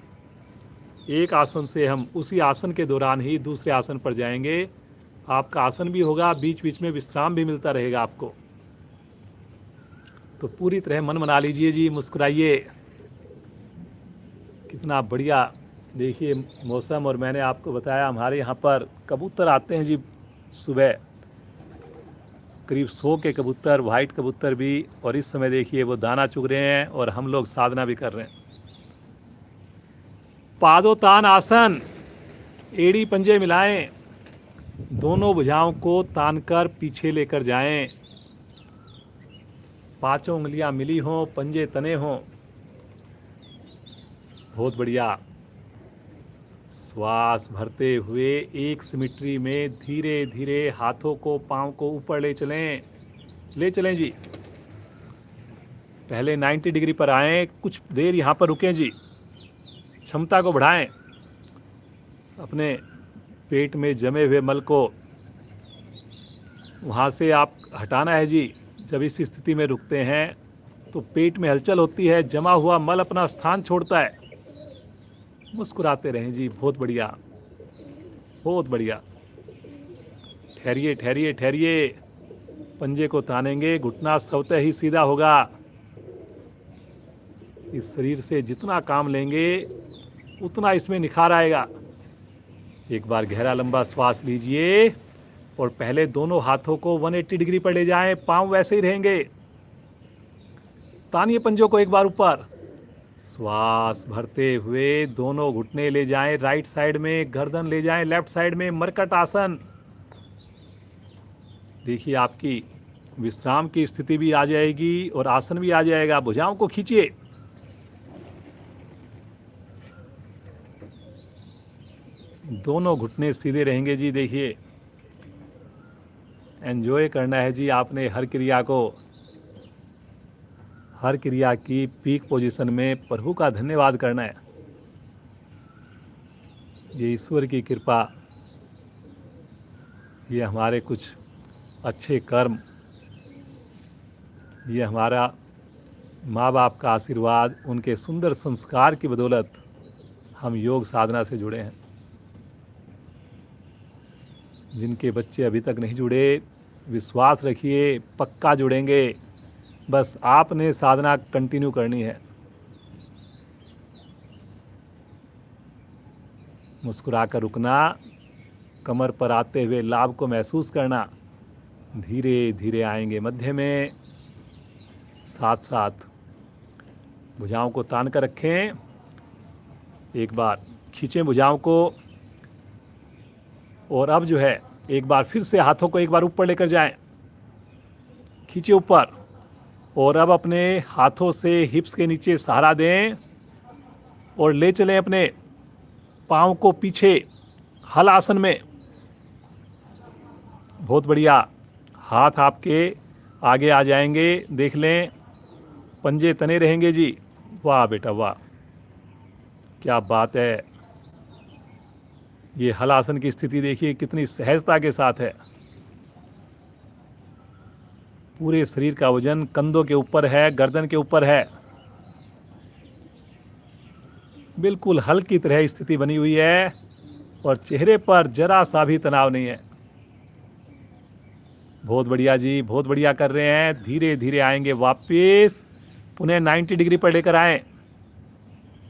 एक आसन से हम उसी आसन के दौरान ही दूसरे आसन पर जाएंगे। आपका आसन भी होगा, बीच बीच में विश्राम भी मिलता रहेगा आपको। तो पूरी तरह मन बना लीजिए जी, मुस्कुराइए। कितना बढ़िया देखिए मौसम। और मैंने आपको बताया हमारे यहाँ पर कबूतर आते हैं जी सुबह, करीब 100 के कबूतर, वाइट कबूतर भी। और इस समय देखिए वो दाना चुग रहे हैं और हम लोग साधना भी कर रहे हैं। पादोतान आसन, एड़ी पंजे मिलाएं, दोनों भुजाओं को तानकर पीछे लेकर जाएं, पांचों उंगलियां मिली हों, पंजे तने हों। बहुत बढ़िया। श्वास भरते हुए एक सिमिट्री में धीरे धीरे हाथों को, पांव को ऊपर ले चलें जी। पहले 90 डिग्री पर आएं, कुछ देर यहाँ पर रुकें जी, क्षमता को बढ़ाएं। अपने पेट में जमे हुए मल को वहाँ से आप हटाना है जी। जब इस स्थिति में रुकते हैं तो पेट में हलचल होती है, जमा हुआ मल अपना स्थान छोड़ता है। मुस्कुराते रहें जी। बहुत बढ़िया, बहुत बढ़िया। ठहरिए ठहरिए ठहरिए। पंजे को तानेंगे, घुटना स्वतः ही सीधा होगा। इस शरीर से जितना काम लेंगे उतना इसमें निखार आएगा। एक बार गहरा लंबा श्वास लीजिए और पहले दोनों हाथों को 180 डिग्री पर ले जाएं। पांव वैसे ही रहेंगे। तानिए पंजों को एक बार ऊपर। श्वास भरते हुए दोनों घुटने ले जाएं राइट साइड में, गर्दन ले जाएं लेफ्ट साइड में। मरकट आसन। देखिए आपकी विश्राम की स्थिति भी आ जाएगी और आसन भी आ जाएगा। भुजाओं को खींचिए। दोनों घुटने सीधे रहेंगे जी। देखिए, एंजॉय करना है जी आपने हर क्रिया को। हर क्रिया की पीक पोजीशन में प्रभु का धन्यवाद करना है। ये ईश्वर की कृपा, ये हमारे कुछ अच्छे कर्म, ये हमारा माँ बाप का आशीर्वाद, उनके सुंदर संस्कार की बदौलत हम योग साधना से जुड़े हैं। जिनके बच्चे अभी तक नहीं जुड़े, विश्वास रखिए पक्का जुड़ेंगे। बस आपने साधना कंटिन्यू करनी है। मुस्कुराकर रुकना, कमर पर आते हुए लाभ को महसूस करना। धीरे धीरे आएंगे मध्य में। साथ साथ भुजाओं को तान कर रखें। एक बार खींचें भुजाओं को और अब जो है एक बार फिर से हाथों को एक बार ऊपर लेकर जाएं। खींचे ऊपर और अब अपने हाथों से हिप्स के नीचे सहारा दें और ले चलें अपने पाँव को पीछे हल आसन में। बहुत बढ़िया। हाथ आपके आगे आ जाएंगे। देख लें, पंजे तने रहेंगे जी। वाह बेटा वाह, क्या बात है। ये हल आसन की स्थिति देखिए कितनी सहजता के साथ है। पूरे शरीर का वजन कंधों के ऊपर है, गर्दन के ऊपर है। बिल्कुल हल की तरह स्थिति बनी हुई है और चेहरे पर जरा सा भी तनाव नहीं है। बहुत बढ़िया जी, बहुत बढ़िया कर रहे हैं। धीरे धीरे आएंगे वापस। पुनः 90 डिग्री पर लेकर आएं।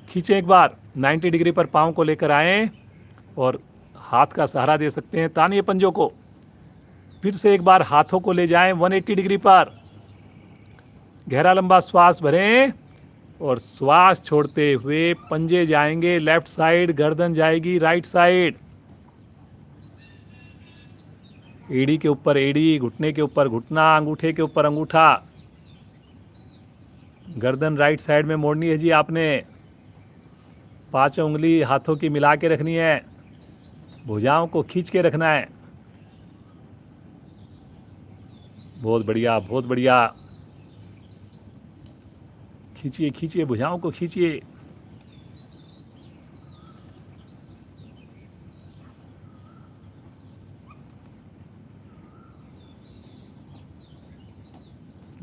खींचें एक बार। 90 डिग्री पर पाँव को लेकर आएं और हाथ का सहारा दे सकते हैं। तानिए पंजों को। फिर से एक बार हाथों को ले जाएं 180 डिग्री पर। गहरा लंबा श्वास भरें और श्वास छोड़ते हुए पंजे जाएंगे लेफ्ट साइड, गर्दन जाएगी राइट साइड। एड़ी के ऊपर एड़ी, घुटने के ऊपर घुटना, अंगूठे के ऊपर अंगूठा। गर्दन राइट साइड में मोड़नी है जी आपने। 5 उंगली हाथों की मिला के रखनी है। भुजाओं को खींच के रखना है। बहुत बढ़िया, बहुत बढ़िया। खींचिए खींचिए, भुजाओं को खींचिए।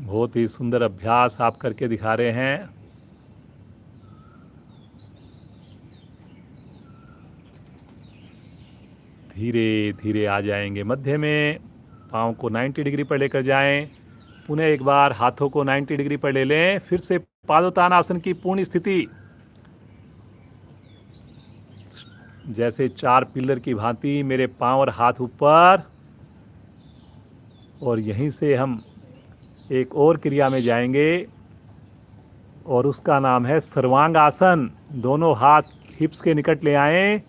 बहुत ही सुंदर अभ्यास आप करके दिखा रहे हैं। धीरे धीरे आ जाएंगे मध्य में। पाँव को 90 डिग्री पर लेकर जाएं। पुनः एक बार हाथों को 90 डिग्री पर ले लें। फिर से पादोत्तानासन की पूर्ण स्थिति। जैसे 4 पिलर की भांति मेरे पाँव और हाथ ऊपर। और यहीं से हम एक और क्रिया में जाएंगे और उसका नाम है सर्वांग आसन। दोनों हाथ हिप्स के निकट ले आएं।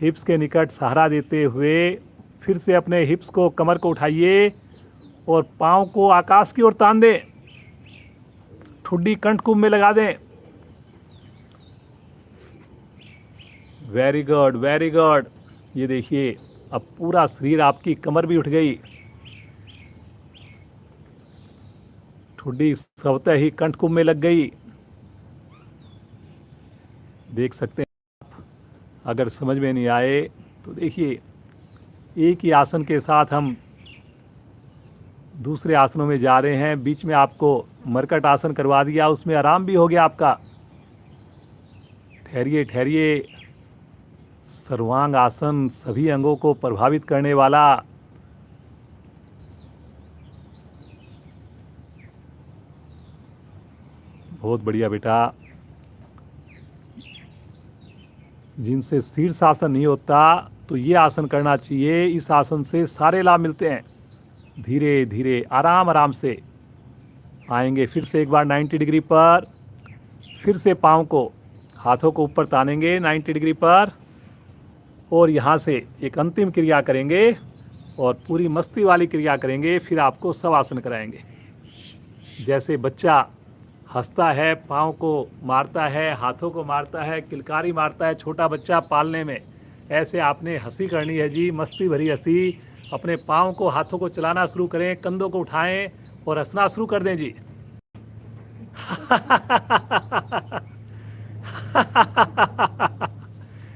हिप्स के निकट सहारा देते हुए फिर से अपने हिप्स को, कमर को उठाइए और पाँव को आकाश की ओर तान दें। ठुड्डी कंठ कुंभ में लगा दें। Very good, very good. ये देखिए अब पूरा शरीर, आपकी कमर भी उठ गई। ठुड्डी स्वतः ही कंठ कुंभ में लग गई। देख सकते हैं आप। अगर समझ में नहीं आए तो देखिए, एक ही आसन के साथ हम दूसरे आसनों में जा रहे हैं। बीच में आपको मरकट आसन करवा दिया, उसमें आराम भी हो गया आपका। ठहरिए ठहरिए। सर्वांग आसन सभी अंगों को प्रभावित करने वाला। बहुत बढ़िया बेटा। जिनसे शीर्षासन नहीं होता तो ये आसन करना चाहिए। इस आसन से सारे लाभ मिलते हैं। धीरे धीरे आराम आराम से आएंगे। फिर से एक बार 90 डिग्री पर। फिर से पाँव को, हाथों को ऊपर तानेंगे 90 डिग्री पर, और यहाँ से एक अंतिम क्रिया करेंगे और पूरी मस्ती वाली क्रिया करेंगे। फिर आपको सब आसन कराएंगे। जैसे बच्चा हंसता है, पाँव को मारता है, हाथों को मारता है, किलकारी मारता है छोटा बच्चा पालने में, ऐसे आपने हंसी करनी है जी, मस्ती भरी हंसी। अपने पाँव को, हाथों को चलाना शुरू करें, कंधों को उठाएं और हंसना शुरू कर दें जी।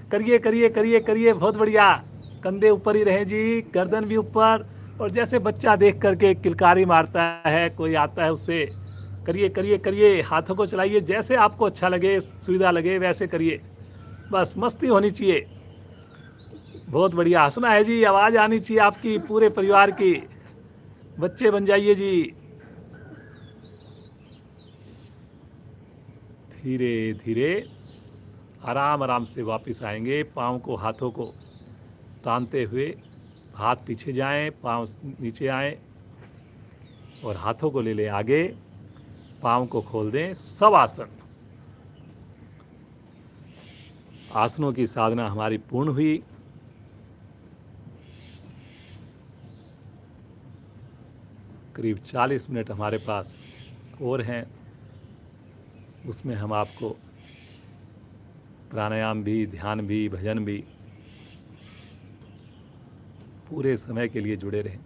करिए करिए करिए करिए, बहुत बढ़िया। कंधे ऊपर ही रहे जी, गर्दन भी ऊपर। और जैसे बच्चा देख करके किलकारी मारता है, कोई आता है उससे, करिए करिए करिए। हाथों को चलाइए, जैसे आपको अच्छा लगे, सुविधा लगे वैसे करिए। बस मस्ती होनी चाहिए। बहुत बढ़िया। हंसना है जी, आवाज़ आनी चाहिए आपकी, पूरे परिवार की। बच्चे बन जाइए जी। धीरे धीरे आराम आराम से वापस आएंगे। पाँव को, हाथों को तानते हुए हाथ पीछे जाएं, पाँव नीचे आएं और हाथों को ले लें आगे। पाँव को खोल दें। सब आसन, आसनों की साधना हमारी पूर्ण हुई। करीब 40 मिनट हमारे पास और हैं। उसमें हम आपको प्राणायाम भी, ध्यान भी, भजन भी पूरे समय के लिए जुड़े रहें।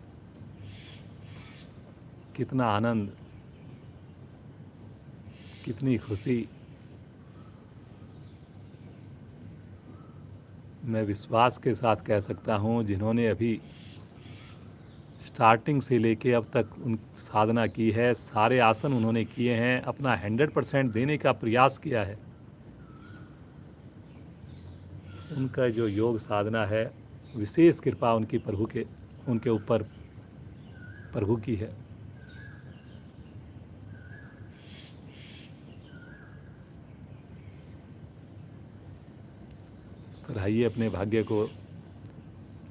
कितना आनंद, कितनी खुशी। मैं विश्वास के साथ कह सकता हूँ, जिन्होंने अभी स्टार्टिंग से लेके अब तक उन साधना की है, सारे आसन उन्होंने किए हैं, अपना 100% देने का प्रयास किया है, उनका जो योग साधना है, विशेष कृपा उनकी उनके ऊपर प्रभु की है। सराहिए अपने भाग्य को।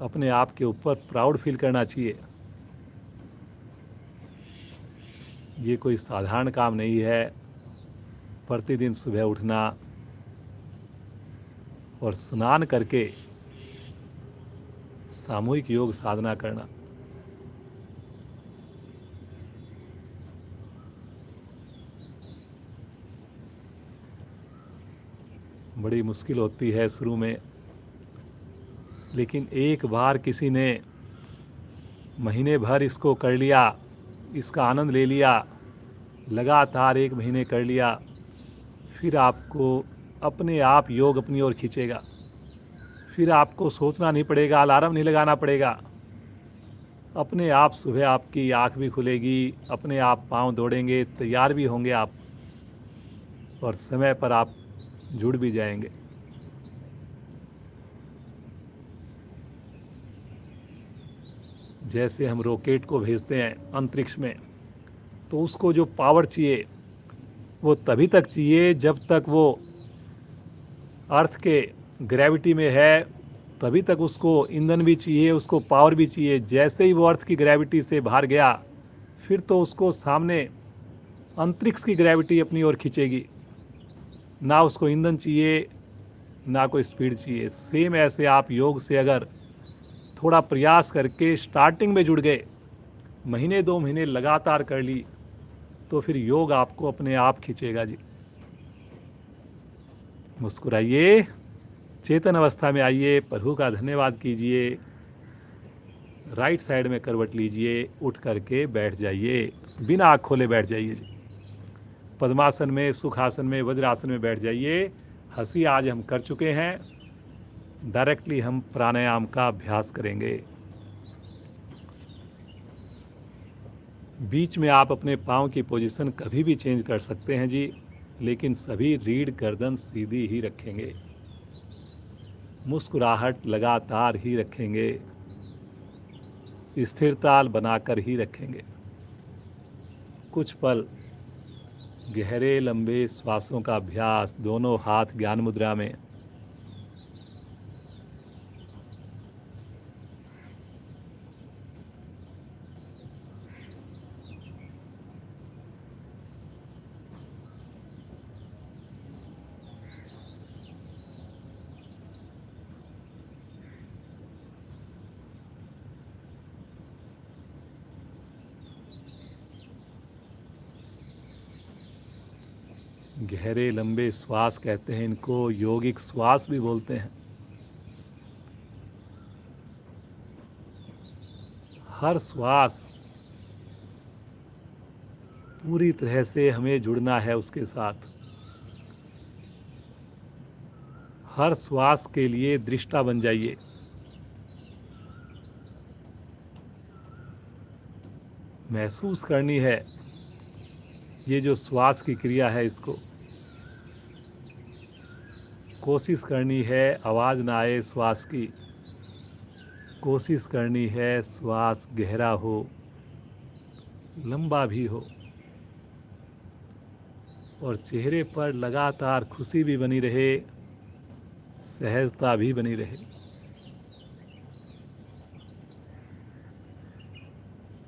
अपने आप के ऊपर प्राउड फील करना चाहिए। ये कोई साधारण काम नहीं है। प्रतिदिन सुबह उठना और स्नान करके सामूहिक योग साधना करना बड़ी मुश्किल होती है शुरू में, लेकिन एक बार किसी ने महीने भर इसको कर लिया, इसका आनंद ले लिया, लगातार 1 महीने कर लिया, फिर आपको अपने आप योग अपनी ओर खींचेगा। फिर आपको सोचना नहीं पड़ेगा, अलार्म नहीं लगाना पड़ेगा। अपने आप सुबह आपकी आँख भी खुलेगी, अपने आप पाँव दौड़ेंगे, तैयार भी होंगे आप, और समय पर आप जुड़ भी जाएंगे। जैसे हम रॉकेट को भेजते हैं अंतरिक्ष में, तो उसको जो पावर चाहिए वो तभी तक चाहिए जब तक वो अर्थ के ग्रेविटी में है, तभी तक उसको ईंधन भी चाहिए, उसको पावर भी चाहिए। जैसे ही वो अर्थ की ग्रेविटी से बाहर गया, फिर तो उसको सामने अंतरिक्ष की ग्रेविटी अपनी ओर खींचेगी। ना उसको ईंधन चाहिए, ना कोई स्पीड चाहिए। सेम ऐसे आप योग से अगर थोड़ा प्रयास करके स्टार्टिंग में जुड़ गए, महीने 2 महीने लगातार कर ली, तो फिर योग आपको अपने आप खींचेगा जी। मुस्कुराइए, चेतन अवस्था में आइए, प्रभु का धन्यवाद कीजिए। राइट साइड में करवट लीजिए, उठ करके बैठ जाइए, बिना आँख खोले बैठ जाइए जी। पद्मासन में, सुखासन में, वज्रासन में बैठ जाइए। हंसी आज हम कर चुके हैं। डायरेक्टली हम प्राणायाम का अभ्यास करेंगे। बीच में आप अपने पाँव की पोजीशन कभी भी चेंज कर सकते हैं जी, लेकिन सभी रीढ़ गर्दन सीधी ही रखेंगे, मुस्कुराहट लगातार ही रखेंगे, स्थिरता बनाकर ही रखेंगे। कुछ पल गहरे लंबे श्वासों का अभ्यास, दोनों हाथ ज्ञान मुद्रा में। गहरे लंबे श्वास कहते हैं इनको, योगिक श्वास भी बोलते हैं। हर श्वास पूरी तरह से हमें जुड़ना है उसके साथ। हर श्वास के लिए दृष्टा बन जाइए। महसूस करनी है ये जो श्वास की क्रिया है, इसको कोशिश करनी है आवाज़ ना आए श्वास की, कोशिश करनी है श्वास गहरा हो, लंबा भी हो, और चेहरे पर लगातार खुशी भी बनी रहे, सहजता भी बनी रहे।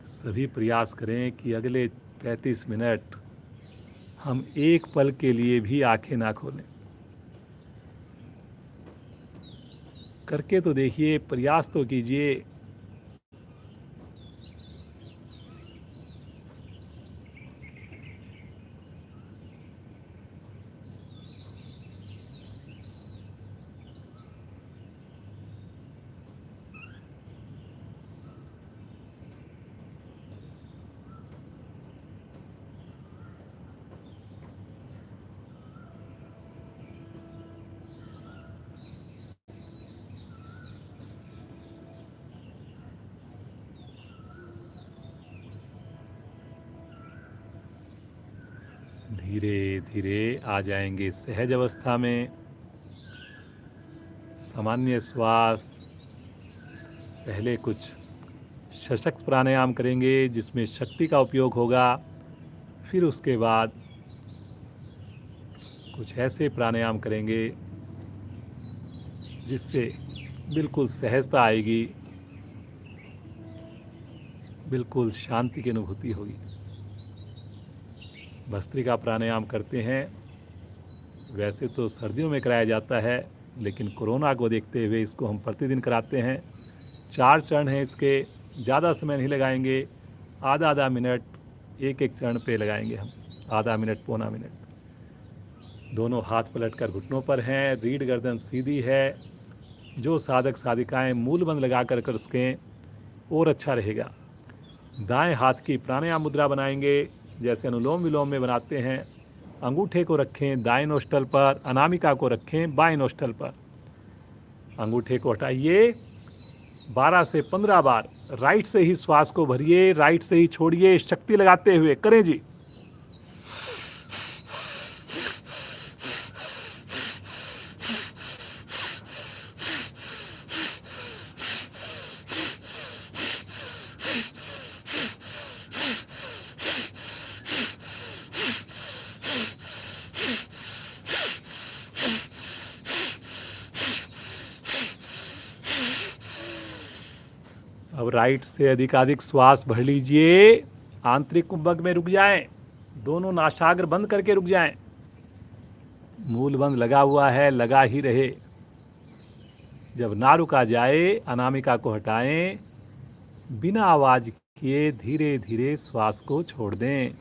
सभी प्रयास करें कि अगले 35 मिनट हम एक पल के लिए भी आंखें ना खोलें। करके तो देखिए, प्रयास तो कीजिए। धीरे धीरे आ जाएंगे सहज अवस्था में। सामान्य श्वास, पहले कुछ सशक्त प्राणायाम करेंगे जिसमें शक्ति का उपयोग होगा। फिर उसके बाद कुछ ऐसे प्राणायाम करेंगे जिससे बिल्कुल सहजता आएगी, बिल्कुल शांति की अनुभूति होगी। भस्त्रिका प्राणायाम करते हैं, वैसे तो सर्दियों में कराया जाता है, लेकिन कोरोना को देखते हुए इसको हम प्रतिदिन कराते हैं। 4 चरण हैं इसके, ज़्यादा समय नहीं लगाएंगे, आधा मिनट एक चरण पे लगाएंगे हम, आधा मिनट पौना मिनट। दोनों हाथ पलट कर घुटनों पर हैं, रीढ़ गर्दन सीधी है। जो साधक साधिकाएं मूल बंद लगा कर सकें और अच्छा रहेगा। दाएं हाथ की प्राणायाम मुद्रा बनाएंगे, जैसे अनुलोम विलोम में बनाते हैं। अंगूठे को रखें दाएं नोस्टल पर, अनामिका को रखें बाएं नोस्टल पर। अंगूठे को हटाइए, 12 से 15 बार राइट से ही श्वास को भरिए, राइट से ही छोड़िए, शक्ति लगाते हुए करें जी। अब राइट से अधिकाधिक श्वास भर लीजिए, आंतरिक कुंभक में रुक जाएं, दोनों नासाग्र बंद करके रुक जाएं। मूल बंद लगा हुआ है, लगा ही रहे। जब ना रुका जाए, अनामिका को हटाएं, बिना आवाज किए धीरे धीरे श्वास को छोड़ दें।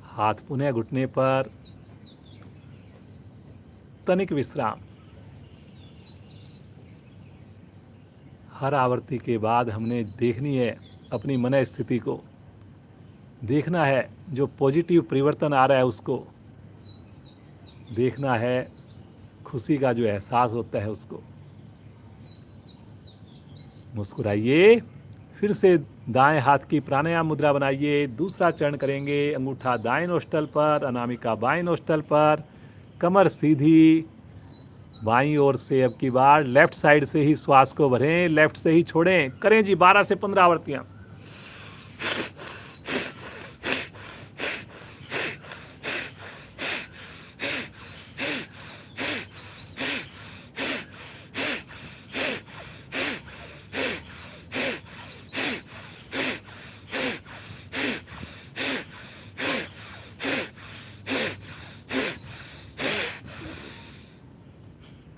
हाथ पुनः घुटने पर, तनिक विश्राम। हर आवृत्ति के बाद हमने देखनी है अपनी मन स्थिति को, देखना है जो पॉजिटिव परिवर्तन आ रहा है उसको, देखना है खुशी का जो एहसास होता है उसको। मुस्कुराइए, फिर से दाएं हाथ की प्राणायाम मुद्रा बनाइए। दूसरा चरण करेंगे, अंगूठा दाएं नोस्टल पर, अनामिका बाएं नोस्टल पर, कमर सीधी। बाईं ओर से अब की बार लेफ्ट साइड से ही श्वास को भरें, लेफ्ट से ही छोड़ें। करें जी 12 से 15 आवर्तियां।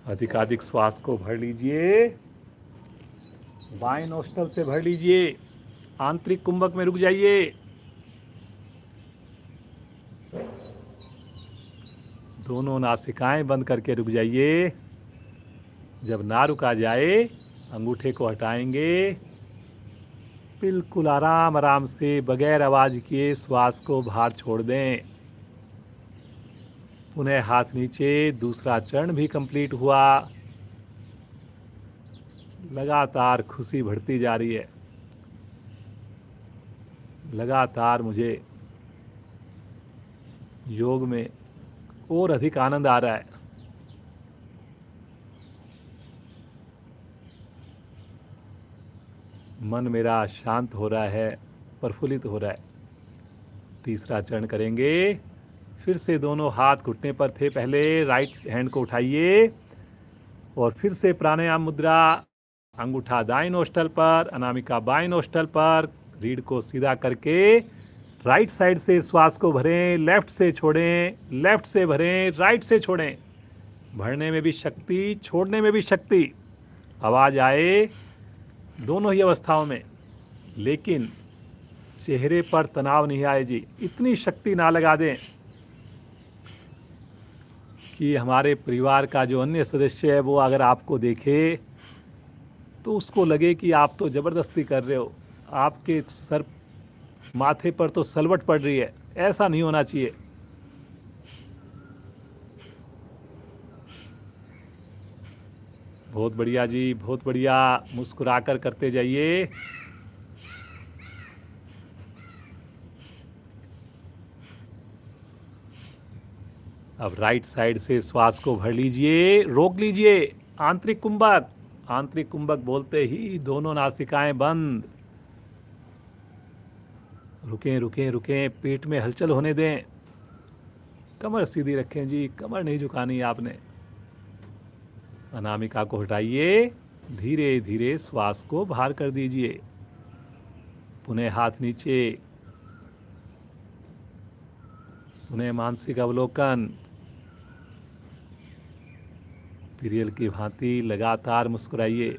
अधिकाधिक श्वास को भर लीजिए, बाएं नोस्टल से भर लीजिए, आंतरिक कुंभक में रुक जाइए। दोनों नासिकाएं बंद करके रुक जाइए। जब ना रुका जाए अंगूठे को हटाएंगे। बिल्कुल आराम आराम से बगैर आवाज किए श्वास को बाहर छोड़ दें। पुनः हाथ नीचे, दूसरा चरण भी कंप्लीट हुआ। लगातार खुशी बढ़ती जा रही है, लगातार मुझे योग में और अधिक आनंद आ रहा है। मन मेरा शांत हो रहा है, प्रफुल्लित हो रहा है। तीसरा चरण करेंगे। फिर से दोनों हाथ घुटने पर थे पहले, राइट हैंड को उठाइए और फिर से प्राणायाम मुद्रा। अंगूठा दाएं नोस्टल पर, अनामिका बाएं नोस्टल पर, रीढ़ को सीधा करके राइट साइड से श्वास को भरें, लेफ्ट से छोड़ें, लेफ्ट से भरें, राइट से छोड़ें। भरने में भी शक्ति, छोड़ने में भी शक्ति। आवाज आए दोनों ही अवस्थाओं में, लेकिन चेहरे पर तनाव नहीं आए जी। इतनी शक्ति ना लगा दें कि हमारे परिवार का जो अन्य सदस्य है वो अगर आपको देखे तो उसको लगे कि आप तो ज़बरदस्ती कर रहे हो, आपके सर माथे पर तो सलवट पड़ रही है। ऐसा नहीं होना चाहिए। बहुत बढ़िया जी, बहुत बढ़िया। मुस्कुराकर करते जाइए। अब राइट साइड से श्वास को भर लीजिए, रोक लीजिए। आंतरिक कुंभक, आंतरिक कुंभक बोलते ही दोनों नासिकाएं बंद। रुकें रुकें रुकें, पेट में हलचल होने दें। कमर सीधी रखें जी, कमर नहीं झुकानी आपने। अनामिका को हटाइए, धीरे धीरे श्वास को बाहर कर दीजिए। पुनः हाथ नीचे, पुनः मानसिक अवलोकन। पीरियल की भांति लगातार मुस्कुराइए।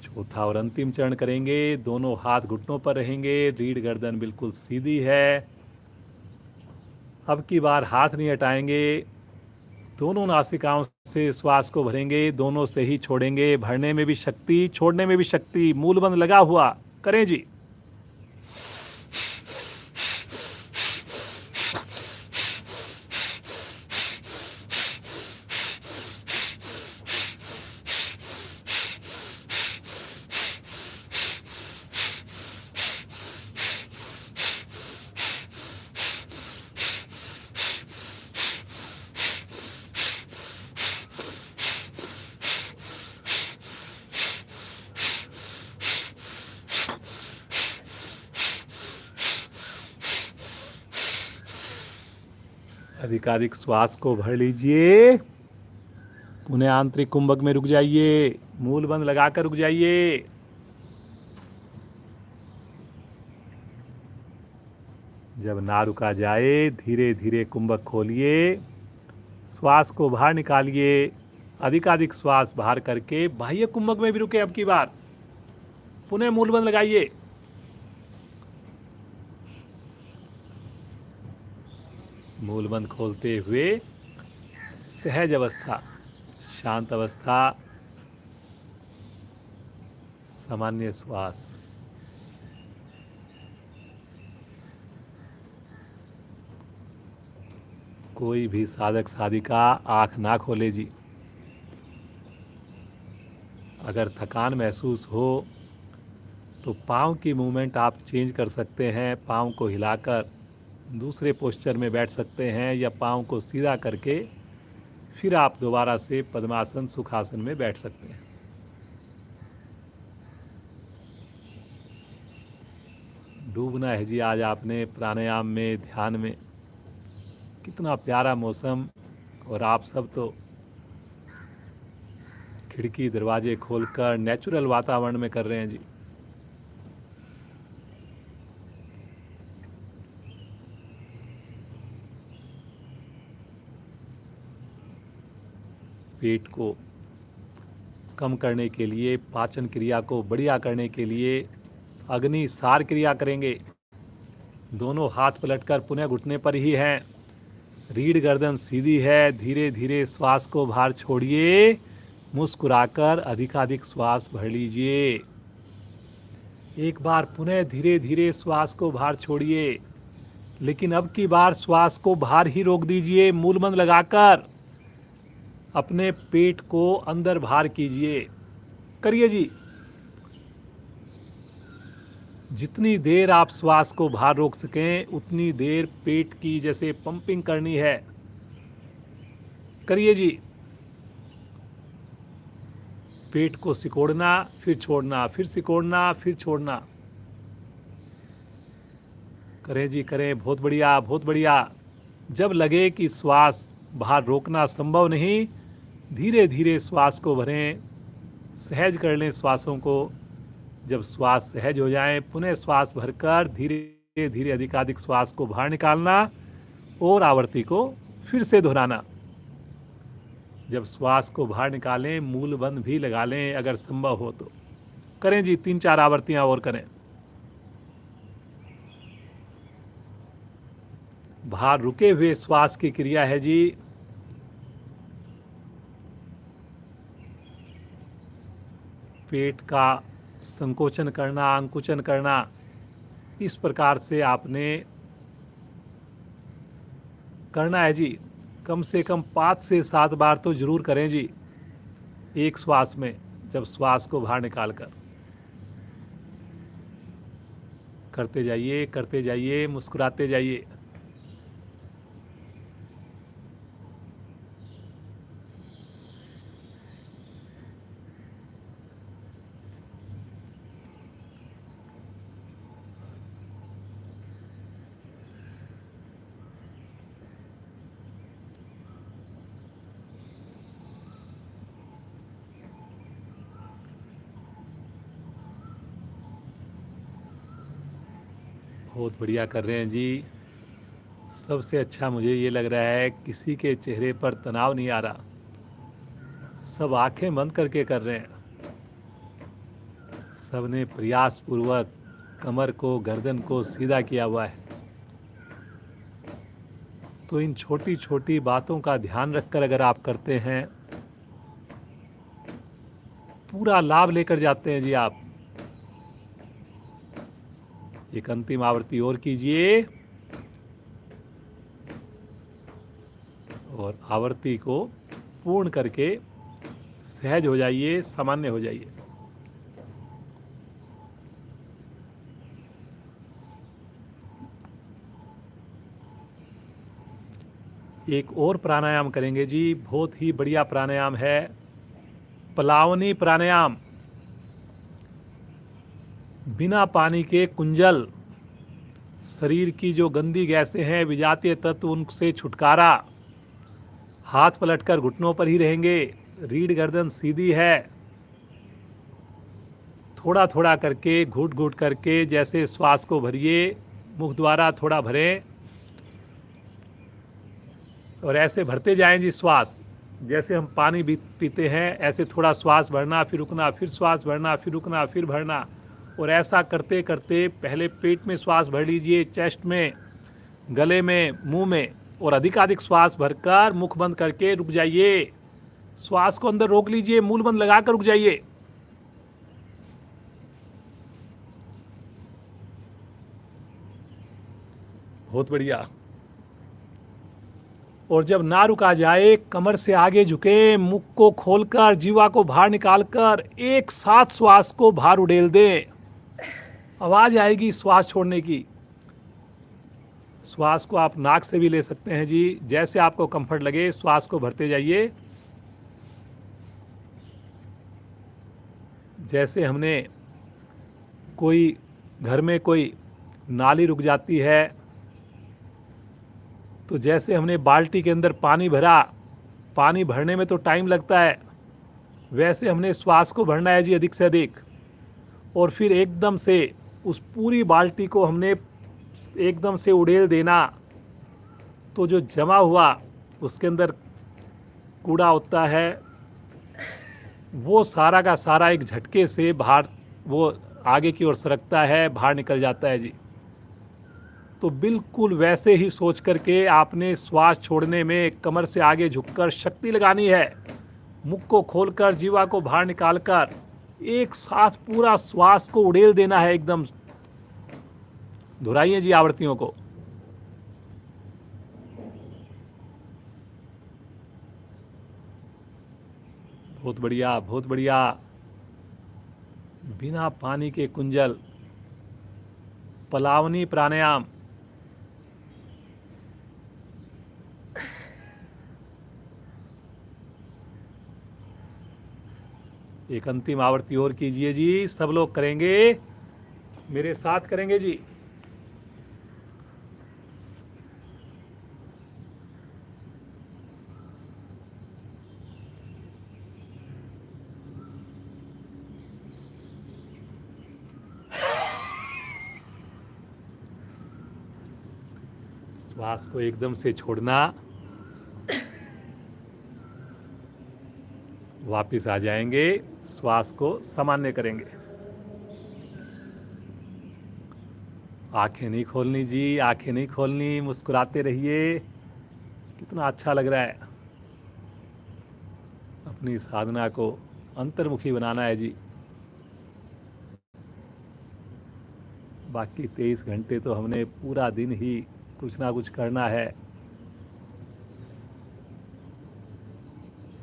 चौथा और अंतिम चरण करेंगे। दोनों हाथ घुटनों पर रहेंगे, रीढ़ गर्दन बिल्कुल सीधी है। अब की बार हाथ नहीं हटाएंगे, दोनों नासिकाओं से श्वास को भरेंगे, दोनों से ही छोड़ेंगे। भरने में भी शक्ति, छोड़ने में भी शक्ति। मूलबंध लगा हुआ। करें जी। अधिकाधिक श्वास को भर लीजिए। पुनः आंतरिक कुंभक में रुक जाइए, मूल बंद लगाकर रुक जाइए। जब ना रुका जाए धीरे धीरे कुंभक खोलिए, श्वास को बाहर निकालिए। अधिकाधिक श्वास बाहर करके बाह्य कुंभक में भी रुके। अब की बार पुनः मूल बंद लगाइए। मूल बंद खोलते हुए सहज अवस्था, शांत अवस्था, सामान्य श्वास। कोई भी साधक साधिका आंख ना खोले जी। अगर थकान महसूस हो तो पाँव की मूवमेंट आप चेंज कर सकते हैं। पाँव को हिलाकर दूसरे पोस्चर में बैठ सकते हैं या पाँव को सीधा करके फिर आप दोबारा से पद्मासन सुखासन में बैठ सकते हैं। डूबना है जी आज आपने प्राणायाम में, ध्यान में। कितना प्यारा मौसम, और आप सब तो खिड़की दरवाजे खोलकर नेचुरल वातावरण में कर रहे हैं जी। पेट को कम करने के लिए, पाचन क्रिया को बढ़िया करने के लिए अग्नि सार क्रिया करेंगे। दोनों हाथ पलटकर पुनः घुटने पर ही हैं। रीढ़ गर्दन सीधी है। धीरे धीरे श्वास को बाहर छोड़िए। मुस्कुराकर अधिकाधिक श्वास भर लीजिए। एक बार पुनः धीरे धीरे श्वास को बाहर छोड़िए, लेकिन अब की बार श्वास को बाहर ही रोक दीजिए। मूलबंध लगाकर अपने पेट को अंदर बाहर कीजिए। करिए जी। जितनी देर आप श्वास को बाहर रोक सकें उतनी देर पेट की जैसे पंपिंग करनी है। करिए जी। पेट को सिकोड़ना, फिर छोड़ना, फिर सिकोड़ना, फिर छोड़ना। करें जी, करें। बहुत बढ़िया, बहुत बढ़िया। जब लगे कि श्वास बाहर रोकना संभव नहीं, धीरे धीरे श्वास को भरें। सहज कर लें श्वासों को। जब श्वास सहज हो जाए, पुनः श्वास भरकर धीरे धीरे अधिकाधिक श्वास को बाहर निकालना और आवर्ती को फिर से दोहराना। जब श्वास को बाहर निकालें, मूल बंद भी लगा लें अगर संभव हो तो। करें जी, 3-4 आवर्तियां और करें। बाहर रुके हुए श्वास की क्रिया है जी। पेट का संकोचन करना, अंकुचन करना, इस प्रकार से आपने करना है जी। कम से कम 5 से 7 बार तो जरूर करें जी, एक श्वास में, जब श्वास को बाहर निकालकर। करते जाइए, करते जाइए, मुस्कुराते जाइए। बहुत बढ़िया कर रहे हैं जी। सबसे अच्छा मुझे ये लग रहा है किसी के चेहरे पर तनाव नहीं आ रहा। सब आंखें बंद करके कर रहे हैं। सबने प्रयास पूर्वक कमर को, गर्दन को सीधा किया हुआ है। तो इन छोटी छोटी बातों का ध्यान रखकर अगर आप करते हैं, पूरा लाभ लेकर जाते हैं जी आप। एक अंतिम आवृत्ति और कीजिए और आवृत्ति को पूर्ण करके सहज हो जाइए, सामान्य हो जाइए। एक और प्राणायाम करेंगे जी। बहुत ही बढ़िया प्राणायाम है, पलावनी प्राणायाम। बिना पानी के कुंजल, शरीर की जो गंदी गैसें हैं, विजातीय तत्व, उनसे छुटकारा। हाथ पलटकर घुटनों पर ही रहेंगे। रीढ़ गर्दन सीधी है। थोड़ा थोड़ा करके, घूट घूट करके जैसे श्वास को भरिए, मुख द्वारा थोड़ा भरें और ऐसे भरते जाएं जी श्वास। जैसे हम पानी भी पीते हैं, ऐसे थोड़ा श्वास भरना, फिर रुकना, फिर श्वास भरना, फिर रुकना, फिर भरना। और ऐसा करते करते पहले पेट में श्वास भर लीजिए, चेस्ट में, गले में, मुंह में, और अधिकाधिक श्वास भरकर मुख बंद करके रुक जाइए। श्वास को अंदर रोक लीजिए, मूल बंद लगाकर रुक जाइए। बहुत बढ़िया। और जब ना रुका जाए, कमर से आगे झुके, मुख को खोलकर जीवा को बाहर निकालकर एक साथ श्वास को बाहर उड़ेल दें। आवाज आएगी श्वास छोड़ने की। श्वास को आप नाक से भी ले सकते हैं जी, जैसे आपको कंफर्ट लगे श्वास को भरते जाइए। जैसे हमने कोई घर में कोई नाली रुक जाती है, तो जैसे हमने बाल्टी के अंदर पानी भरा, पानी भरने में तो टाइम लगता है, वैसे हमने श्वास को भरना है जी अधिक से अधिक। और फिर एकदम से उस पूरी बाल्टी को हमने एकदम से उड़ेल देना, तो जो जमा हुआ उसके अंदर कूड़ा होता है, वो सारा का सारा एक झटके से बाहर वो आगे की ओर सरकता है, बाहर निकल जाता है जी। तो बिल्कुल वैसे ही सोच करके आपने श्वास छोड़ने में कमर से आगे झुककर शक्ति लगानी है। मुख को खोलकर जीवा को बाहर निकालकर एक साथ पूरा श्वास को उड़ेल देना है एकदम। दोहराइए जी आवृत्तियों को। बहुत बढ़िया, बहुत बढ़िया। बिना पानी के कुंजल, पलावनी प्राणायाम। एक अंतिम आवृत्ति और कीजिए जी, सब लोग करेंगे, मेरे साथ करेंगे जी। श्वास को एकदम से छोड़ना, वापिस आ जाएंगे, श्वास को सामान्य करेंगे। आंखें नहीं खोलनी जी, आंखें नहीं खोलनी, मुस्कुराते रहिए। कितना अच्छा लग रहा है। अपनी साधना को अंतर्मुखी बनाना है जी। बाकी 23 घंटे तो हमने पूरा दिन ही कुछ ना कुछ करना है,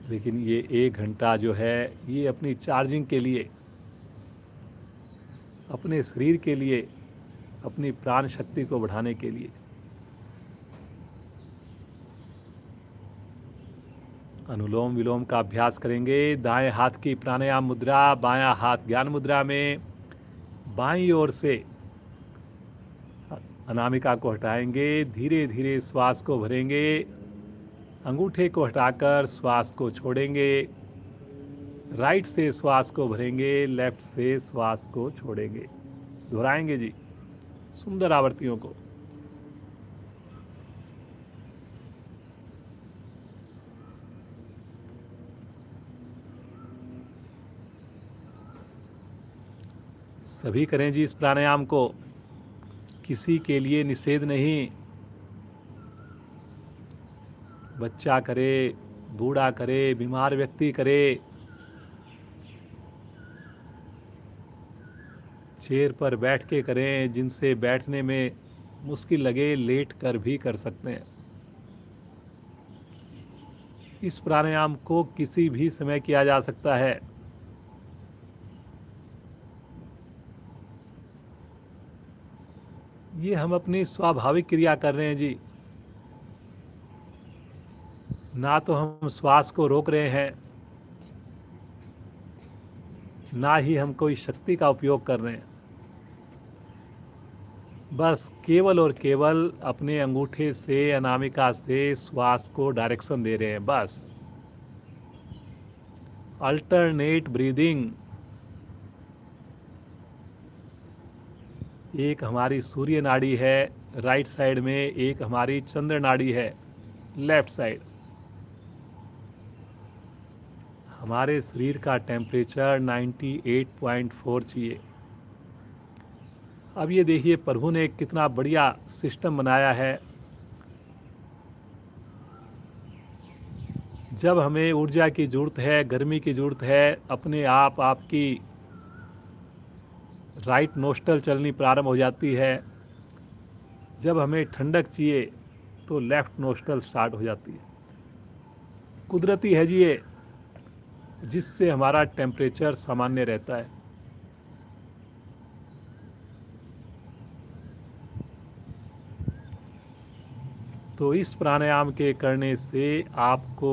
लेकिन ये 1 घंटा जो है ये अपनी चार्जिंग के लिए, अपने शरीर के लिए, अपनी प्राण शक्ति को बढ़ाने के लिए। अनुलोम विलोम का अभ्यास करेंगे। दाएं हाथ की प्राणायाम मुद्रा, बायां हाथ ज्ञान मुद्रा में, बाईं ओर से अनामिका को हटाएंगे, धीरे धीरे श्वास को भरेंगे, अंगूठे को हटाकर श्वास को छोड़ेंगे, राइट से श्वास को भरेंगे, लेफ्ट से श्वास को छोड़ेंगे। दोहराएंगे जी सुंदर आवृत्तियों को। सभी करें जी इस प्राणायाम को, किसी के लिए निषेध नहीं। बच्चा करे, बूढ़ा करे, बीमार व्यक्ति करे, चेयर पर बैठ के करें, जिनसे बैठने में मुश्किल लगे लेट कर भी कर सकते हैं। इस प्राणायाम को किसी भी समय किया जा सकता है। ये हम अपनी स्वाभाविक क्रिया कर रहे हैं जी, ना तो हम श्वास को रोक रहे हैं, ना ही हम कोई शक्ति का उपयोग कर रहे हैं। बस केवल और केवल अपने अंगूठे से, अनामिका से श्वास को डायरेक्शन दे रहे हैं, बस। Alternate breathing. एक हमारी सूर्य नाड़ी है राइट साइड में, एक हमारी चंद्र नाड़ी है लेफ्ट साइड। हमारे शरीर का टेम्परेचर 98.4 चाहिए। अब ये देखिए प्रभु ने कितना बढ़िया सिस्टम बनाया है। जब हमें ऊर्जा की ज़रूरत है, गर्मी की ज़रूरत है, अपने आप आपकी राइट नोस्टल चलनी प्रारंभ हो जाती है। जब हमें ठंडक चाहिए तो लेफ्ट नोस्ट्रल स्टार्ट हो जाती है। कुदरती है जी ये, जिससे हमारा टेम्परेचर सामान्य रहता है। तो इस प्राणायाम के करने से आपको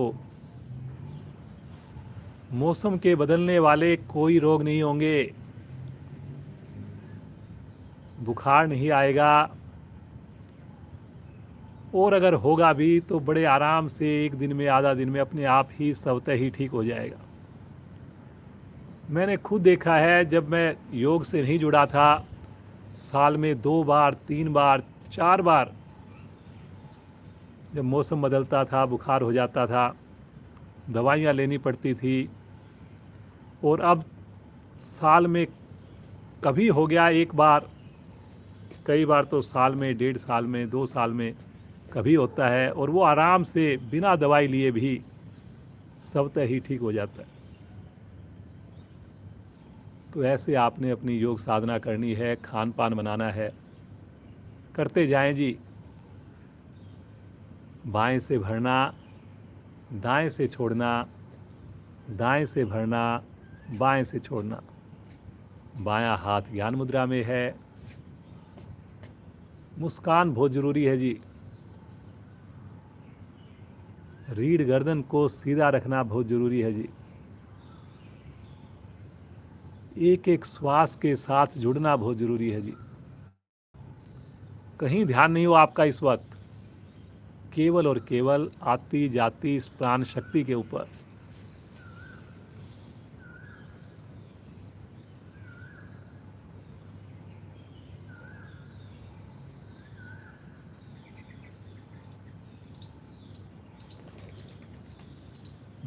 मौसम के बदलने वाले कोई रोग नहीं होंगे, बुखार नहीं आएगा, और अगर होगा भी तो बड़े आराम से एक दिन में, आधा दिन में अपने आप ही स्वतः ही ठीक हो जाएगा। मैंने खुद देखा है, जब मैं योग से नहीं जुड़ा था, साल में 2 बार, 3 बार, 4 बार जब मौसम बदलता था बुखार हो जाता था, दवाइयाँ लेनी पड़ती थी। और अब साल में कभी हो गया एक बार, कई बार तो साल में, 1.5 साल में, 2 साल में कभी होता है, और वो आराम से बिना दवाई लिए भी स्वतः ही ठीक हो जाता है। तो ऐसे आपने अपनी योग साधना करनी है, खान पान बनाना है, करते जाएं जी। बाएं से भरना, दाएं से छोड़ना, दाएं से भरना, बाएं से छोड़ना। बायां हाथ ज्ञान मुद्रा में है। मुस्कान बहुत ज़रूरी है जी। रीढ़ गर्दन को सीधा रखना बहुत ज़रूरी है जी। एक एक श्वास के साथ जुड़ना बहुत ज़रूरी है जी। कहीं ध्यान नहीं हो आपका इस वक्त, केवल और केवल आती जाती इस प्राण शक्ति के ऊपर।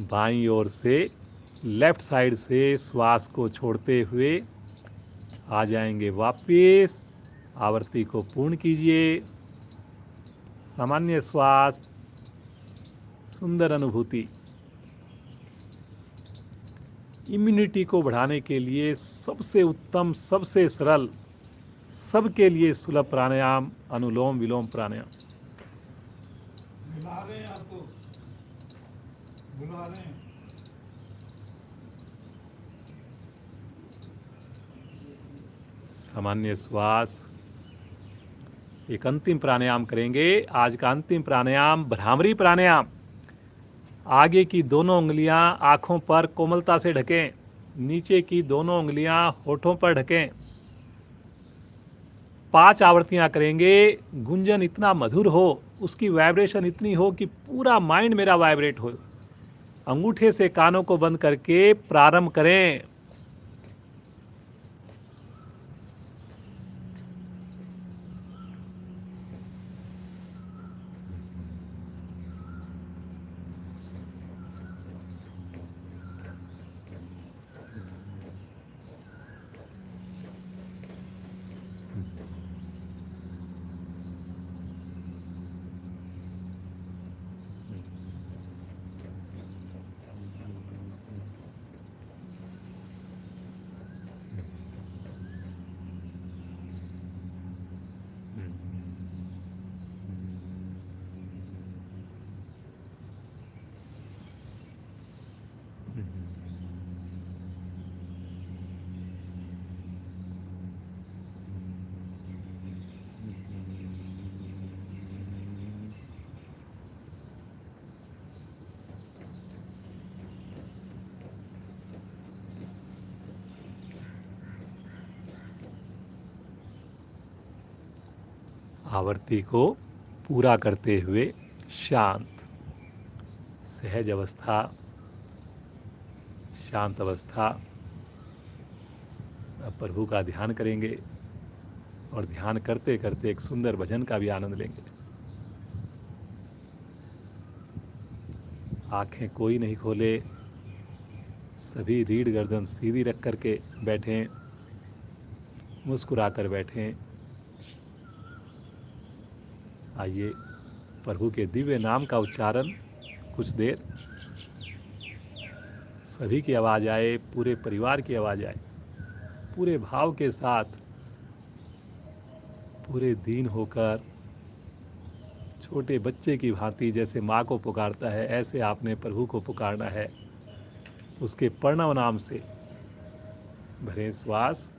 बाईं ओर से, लेफ्ट साइड से श्वास को छोड़ते हुए आ जाएंगे वापस। आवर्ती को पूर्ण कीजिए। सामान्य श्वास, सुंदर अनुभूति। इम्यूनिटी को बढ़ाने के लिए सबसे उत्तम, सबसे सरल, सबके लिए सुलभ प्राणायाम अनुलोम विलोम प्राणायाम। बुला रहे हैं आपको, बुला रहे हैं। सामान्य श्वास। एक अंतिम प्राणायाम करेंगे। आज का अंतिम प्राणायाम भ्रामरी प्राणायाम। आगे की दोनों उंगलियां आंखों पर कोमलता से ढकें, नीचे की दोनों उंगलियां होठों पर ढकें। 5 आवृत्तियां करेंगे। गुंजन इतना मधुर हो, उसकी वाइब्रेशन इतनी हो कि पूरा माइंड मेरा वाइब्रेट हो। अंगूठे से कानों को बंद करके प्रारंभ करें। आवर्ती को पूरा करते हुए शांत, सहज अवस्था, शांत अवस्था। अब प्रभु का ध्यान करेंगे और ध्यान करते करते एक सुंदर भजन का भी आनंद लेंगे। आंखें कोई नहीं खोले, सभी रीढ़ गर्दन सीधी रख करके बैठें, मुस्कुरा कर बैठें। आइए प्रभु के दिव्य नाम का उच्चारण कुछ देर। सभी की आवाज़ आए, पूरे परिवार की आवाज़ आए, पूरे भाव के साथ, पूरे दीन होकर छोटे बच्चे की भांति जैसे माँ को पुकारता है, ऐसे आपने प्रभु को पुकारना है। उसके प्रणव नाम से भरें श्वास।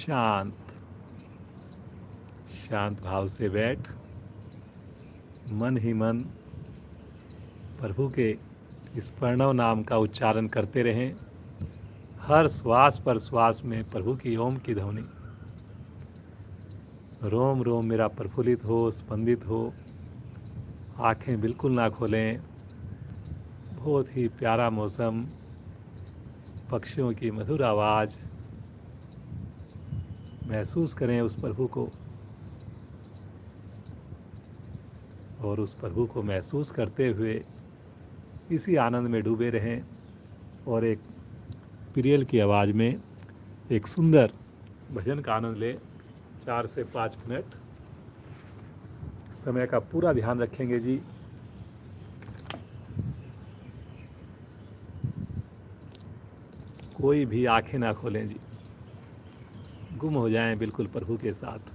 शांत शांत भाव से बैठ मन ही मन प्रभु के इस प्रणव नाम का उच्चारण करते रहें। हर श्वास पर श्वास में प्रभु की ओम की ध्वनि, रोम रोम मेरा प्रफुल्लित हो, स्पंदित हो। आँखें बिल्कुल ना खोलें। बहुत ही प्यारा मौसम, पक्षियों की मधुर आवाज़, महसूस करें उस प्रभु को और उस प्रभु को महसूस करते हुए इसी आनंद में डूबे रहें। और एक पिरियल की आवाज़ में एक सुंदर भजन का आनंद लें। 4 से 5 मिनट समय का पूरा ध्यान रखेंगे जी। कोई भी आंखें ना खोलें जी, गुम हो जाएं बिल्कुल प्रभु के साथ।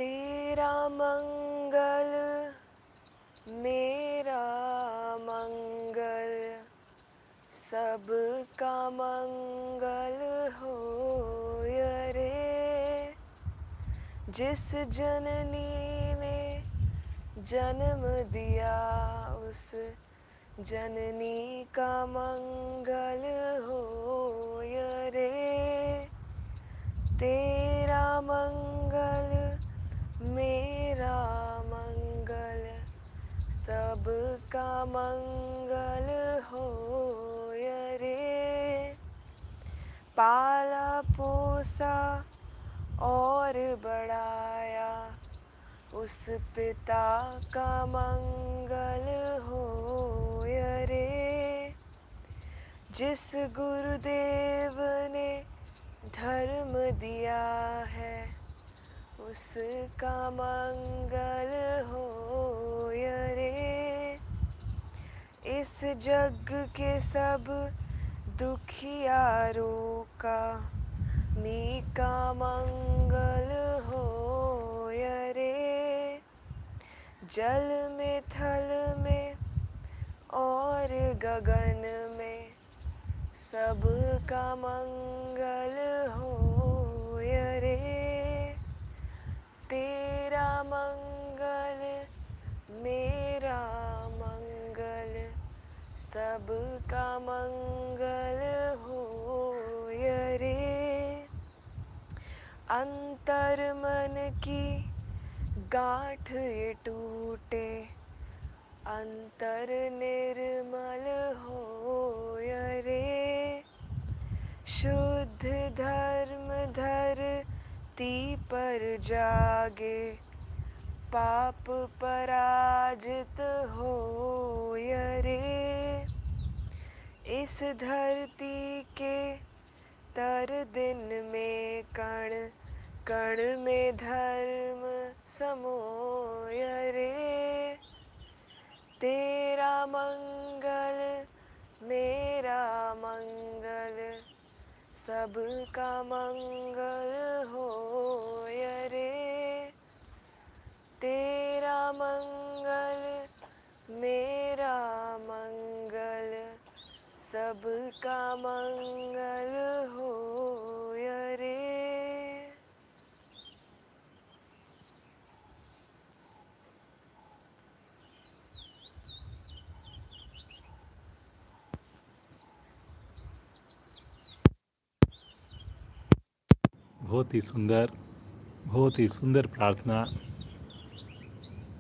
तेरा मंगल मेरा मंगल सबका मंगल होय रे। जिस जननी ने जन्म दिया उस जननी का मंगल होय रे। तेरा मंगल मेरा मंगल सबका मंगल होय रे। पाला पोसा और बढ़ाया उस पिता का मंगल होय रे। जिस गुरुदेव ने धर्म दिया है उसका मंगल होय रे। इस जग के सब दुखियारों का मी का मंगल होय रे। जल में थल में और गगन में सबका मंगल होय रे। तेरा मंगल मेरा मंगल सबका मंगल होय रे। अंतर मन की गांठ ये टूटे अंतर निर्मल होय रे। शुद्ध धर्म धरती पर जागे पाप पराजित होय रे। इस धरती के तर दिन में कण कण में धर्म समोय रे। तेरा मंगल मेरा मंगल सबका मंगल होय रे। तेरा मंगल मेरा मंगल सबका मंगल होय रे। बहुत ही सुंदर प्रार्थना।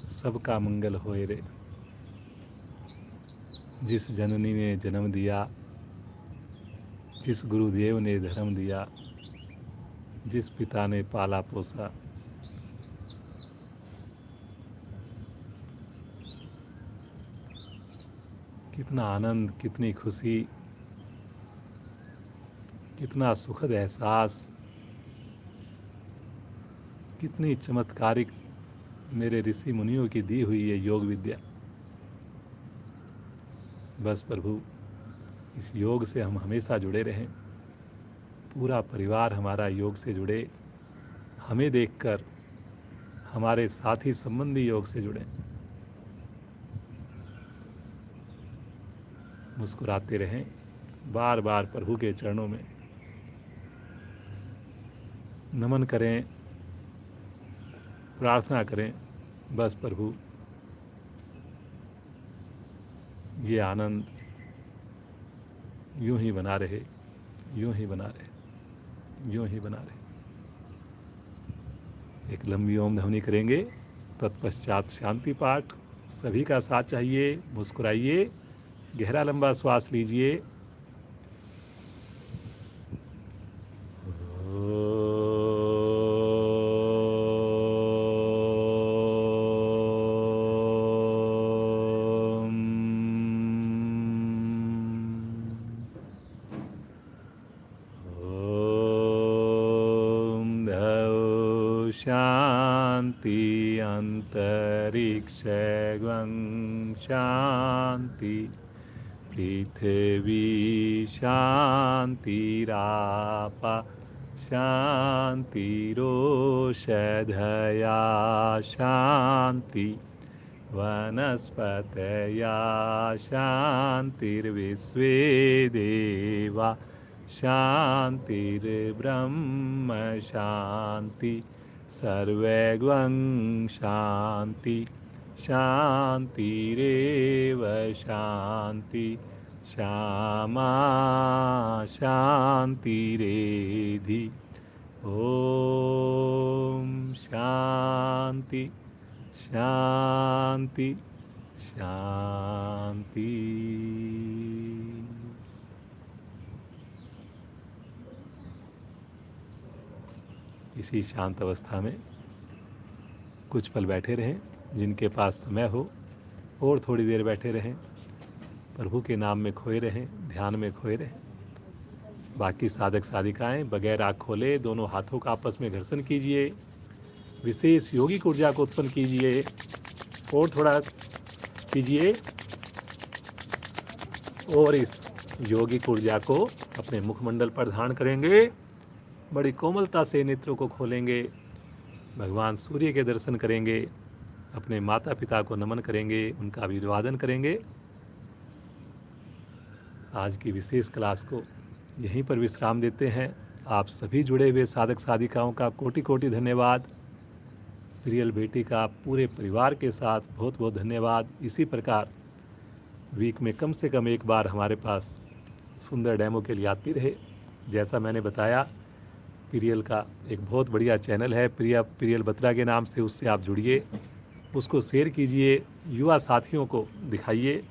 सबका मंगल होए रे। जिस जननी ने जन्म दिया जिस गुरुदेव ने धर्म दिया जिस पिता ने पाला पोसा कितना आनंद, कितनी खुशी, कितना सुखद एहसास, कितनी चमत्कारिक मेरे ऋषि मुनियों की दी हुई ये योग विद्या। बस प्रभु इस योग से हम हमेशा जुड़े रहें, पूरा परिवार हमारा योग से जुड़े, हमें देखकर हमारे साथी संबंधी योग से जुड़ें, मुस्कुराते रहें, बार बार प्रभु के चरणों में नमन करें, प्रार्थना करें। बस प्रभु ये आनंद यूं ही बना रहे, यूं ही बना रहे, यूं ही बना रहे। एक लंबी ओम ध्वनि करेंगे, तत्पश्चात शांति पाठ। सभी का साथ चाहिए, मुस्कुराइए, गहरा लंबा श्वास लीजिए। शांति अंतरिक्षं शांति पृथिवी शांतिराप शान्तिरोषधया शान्ति वनस्पतया शान्तिर्विश्वे देवा शान्तिर्ब्रह्म शान्ति सर्वैर्गं शान्ति शान्तिरेव शान्ति श्यामा शान्तिरेधि ॐ शान्ति शान्ति शान्ति। इसी शांत अवस्था में कुछ पल बैठे रहें, जिनके पास समय हो और थोड़ी देर बैठे रहें, प्रभु के नाम में खोए रहें, ध्यान में खोए रहें। बाकी साधक साधिकाएं बगैर आँख खोले दोनों हाथों का आपस में घर्षण कीजिए, विशेष योगिक ऊर्जा को उत्पन्न कीजिए और थोड़ा कीजिए और इस योगिक ऊर्जा को अपने मुखमंडल पर धारण करेंगे। बड़ी कोमलता से नेत्रों को खोलेंगे, भगवान सूर्य के दर्शन करेंगे, अपने माता पिता को नमन करेंगे, उनका अभिवादन करेंगे। आज की विशेष क्लास को यहीं पर विश्राम देते हैं। आप सभी जुड़े हुए साधक साधिकाओं का कोटि कोटि धन्यवाद। प्रियल बेटी का पूरे परिवार के साथ बहुत बहुत धन्यवाद। इसी प्रकार वीक में कम से कम एक बार हमारे पास सुंदर डेमो के लिए आती रहे। जैसा मैंने बताया, प्रियल का एक बहुत बढ़िया चैनल है प्रियल बत्रा के नाम से, उससे आप जुड़िए, उसको शेयर कीजिए, युवा साथियों को दिखाइए।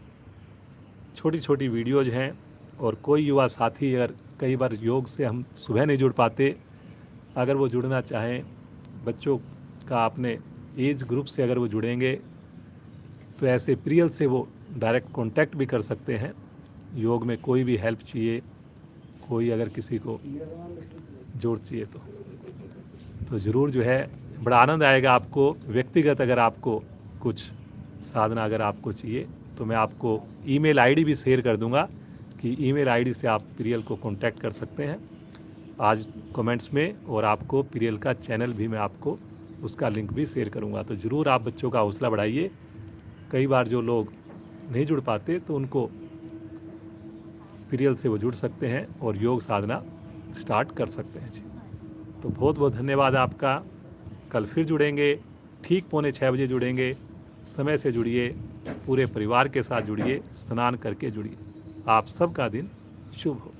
छोटी छोटी वीडियोज़ हैं और कोई युवा साथी अगर कई बार योग से हम सुबह नहीं जुड़ पाते, अगर वो जुड़ना चाहें, बच्चों का अपने एज ग्रुप से अगर वो जुड़ेंगे तो ऐसे प्रियल से वो डायरेक्ट कांटेक्ट भी कर सकते हैं। योग में कोई भी हेल्प चाहिए, कोई अगर किसी को जोड़ चाहिए तो ज़रूर जो है बड़ा आनंद आएगा आपको। व्यक्तिगत अगर आपको कुछ साधना अगर आपको चाहिए तो मैं आपको ईमेल आईडी भी शेयर कर दूंगा कि ईमेल आईडी से आप प्रियल को कांटेक्ट कर सकते हैं आज कमेंट्स में, और आपको प्रियल का चैनल भी मैं आपको उसका लिंक भी शेयर करूंगा। तो ज़रूर आप बच्चों का हौसला बढ़ाइए। कई बार जो लोग नहीं जुड़ पाते तो उनको प्रियल से वो जुड़ सकते हैं और योग साधना स्टार्ट कर सकते हैं जी। तो बहुत बहुत धन्यवाद आपका। कल फिर जुड़ेंगे, ठीक 5:45 बजे जुड़ेंगे। समय से जुड़िए, पूरे परिवार के साथ जुड़िए, स्नान करके जुड़िए। आप सबका दिन शुभ हो।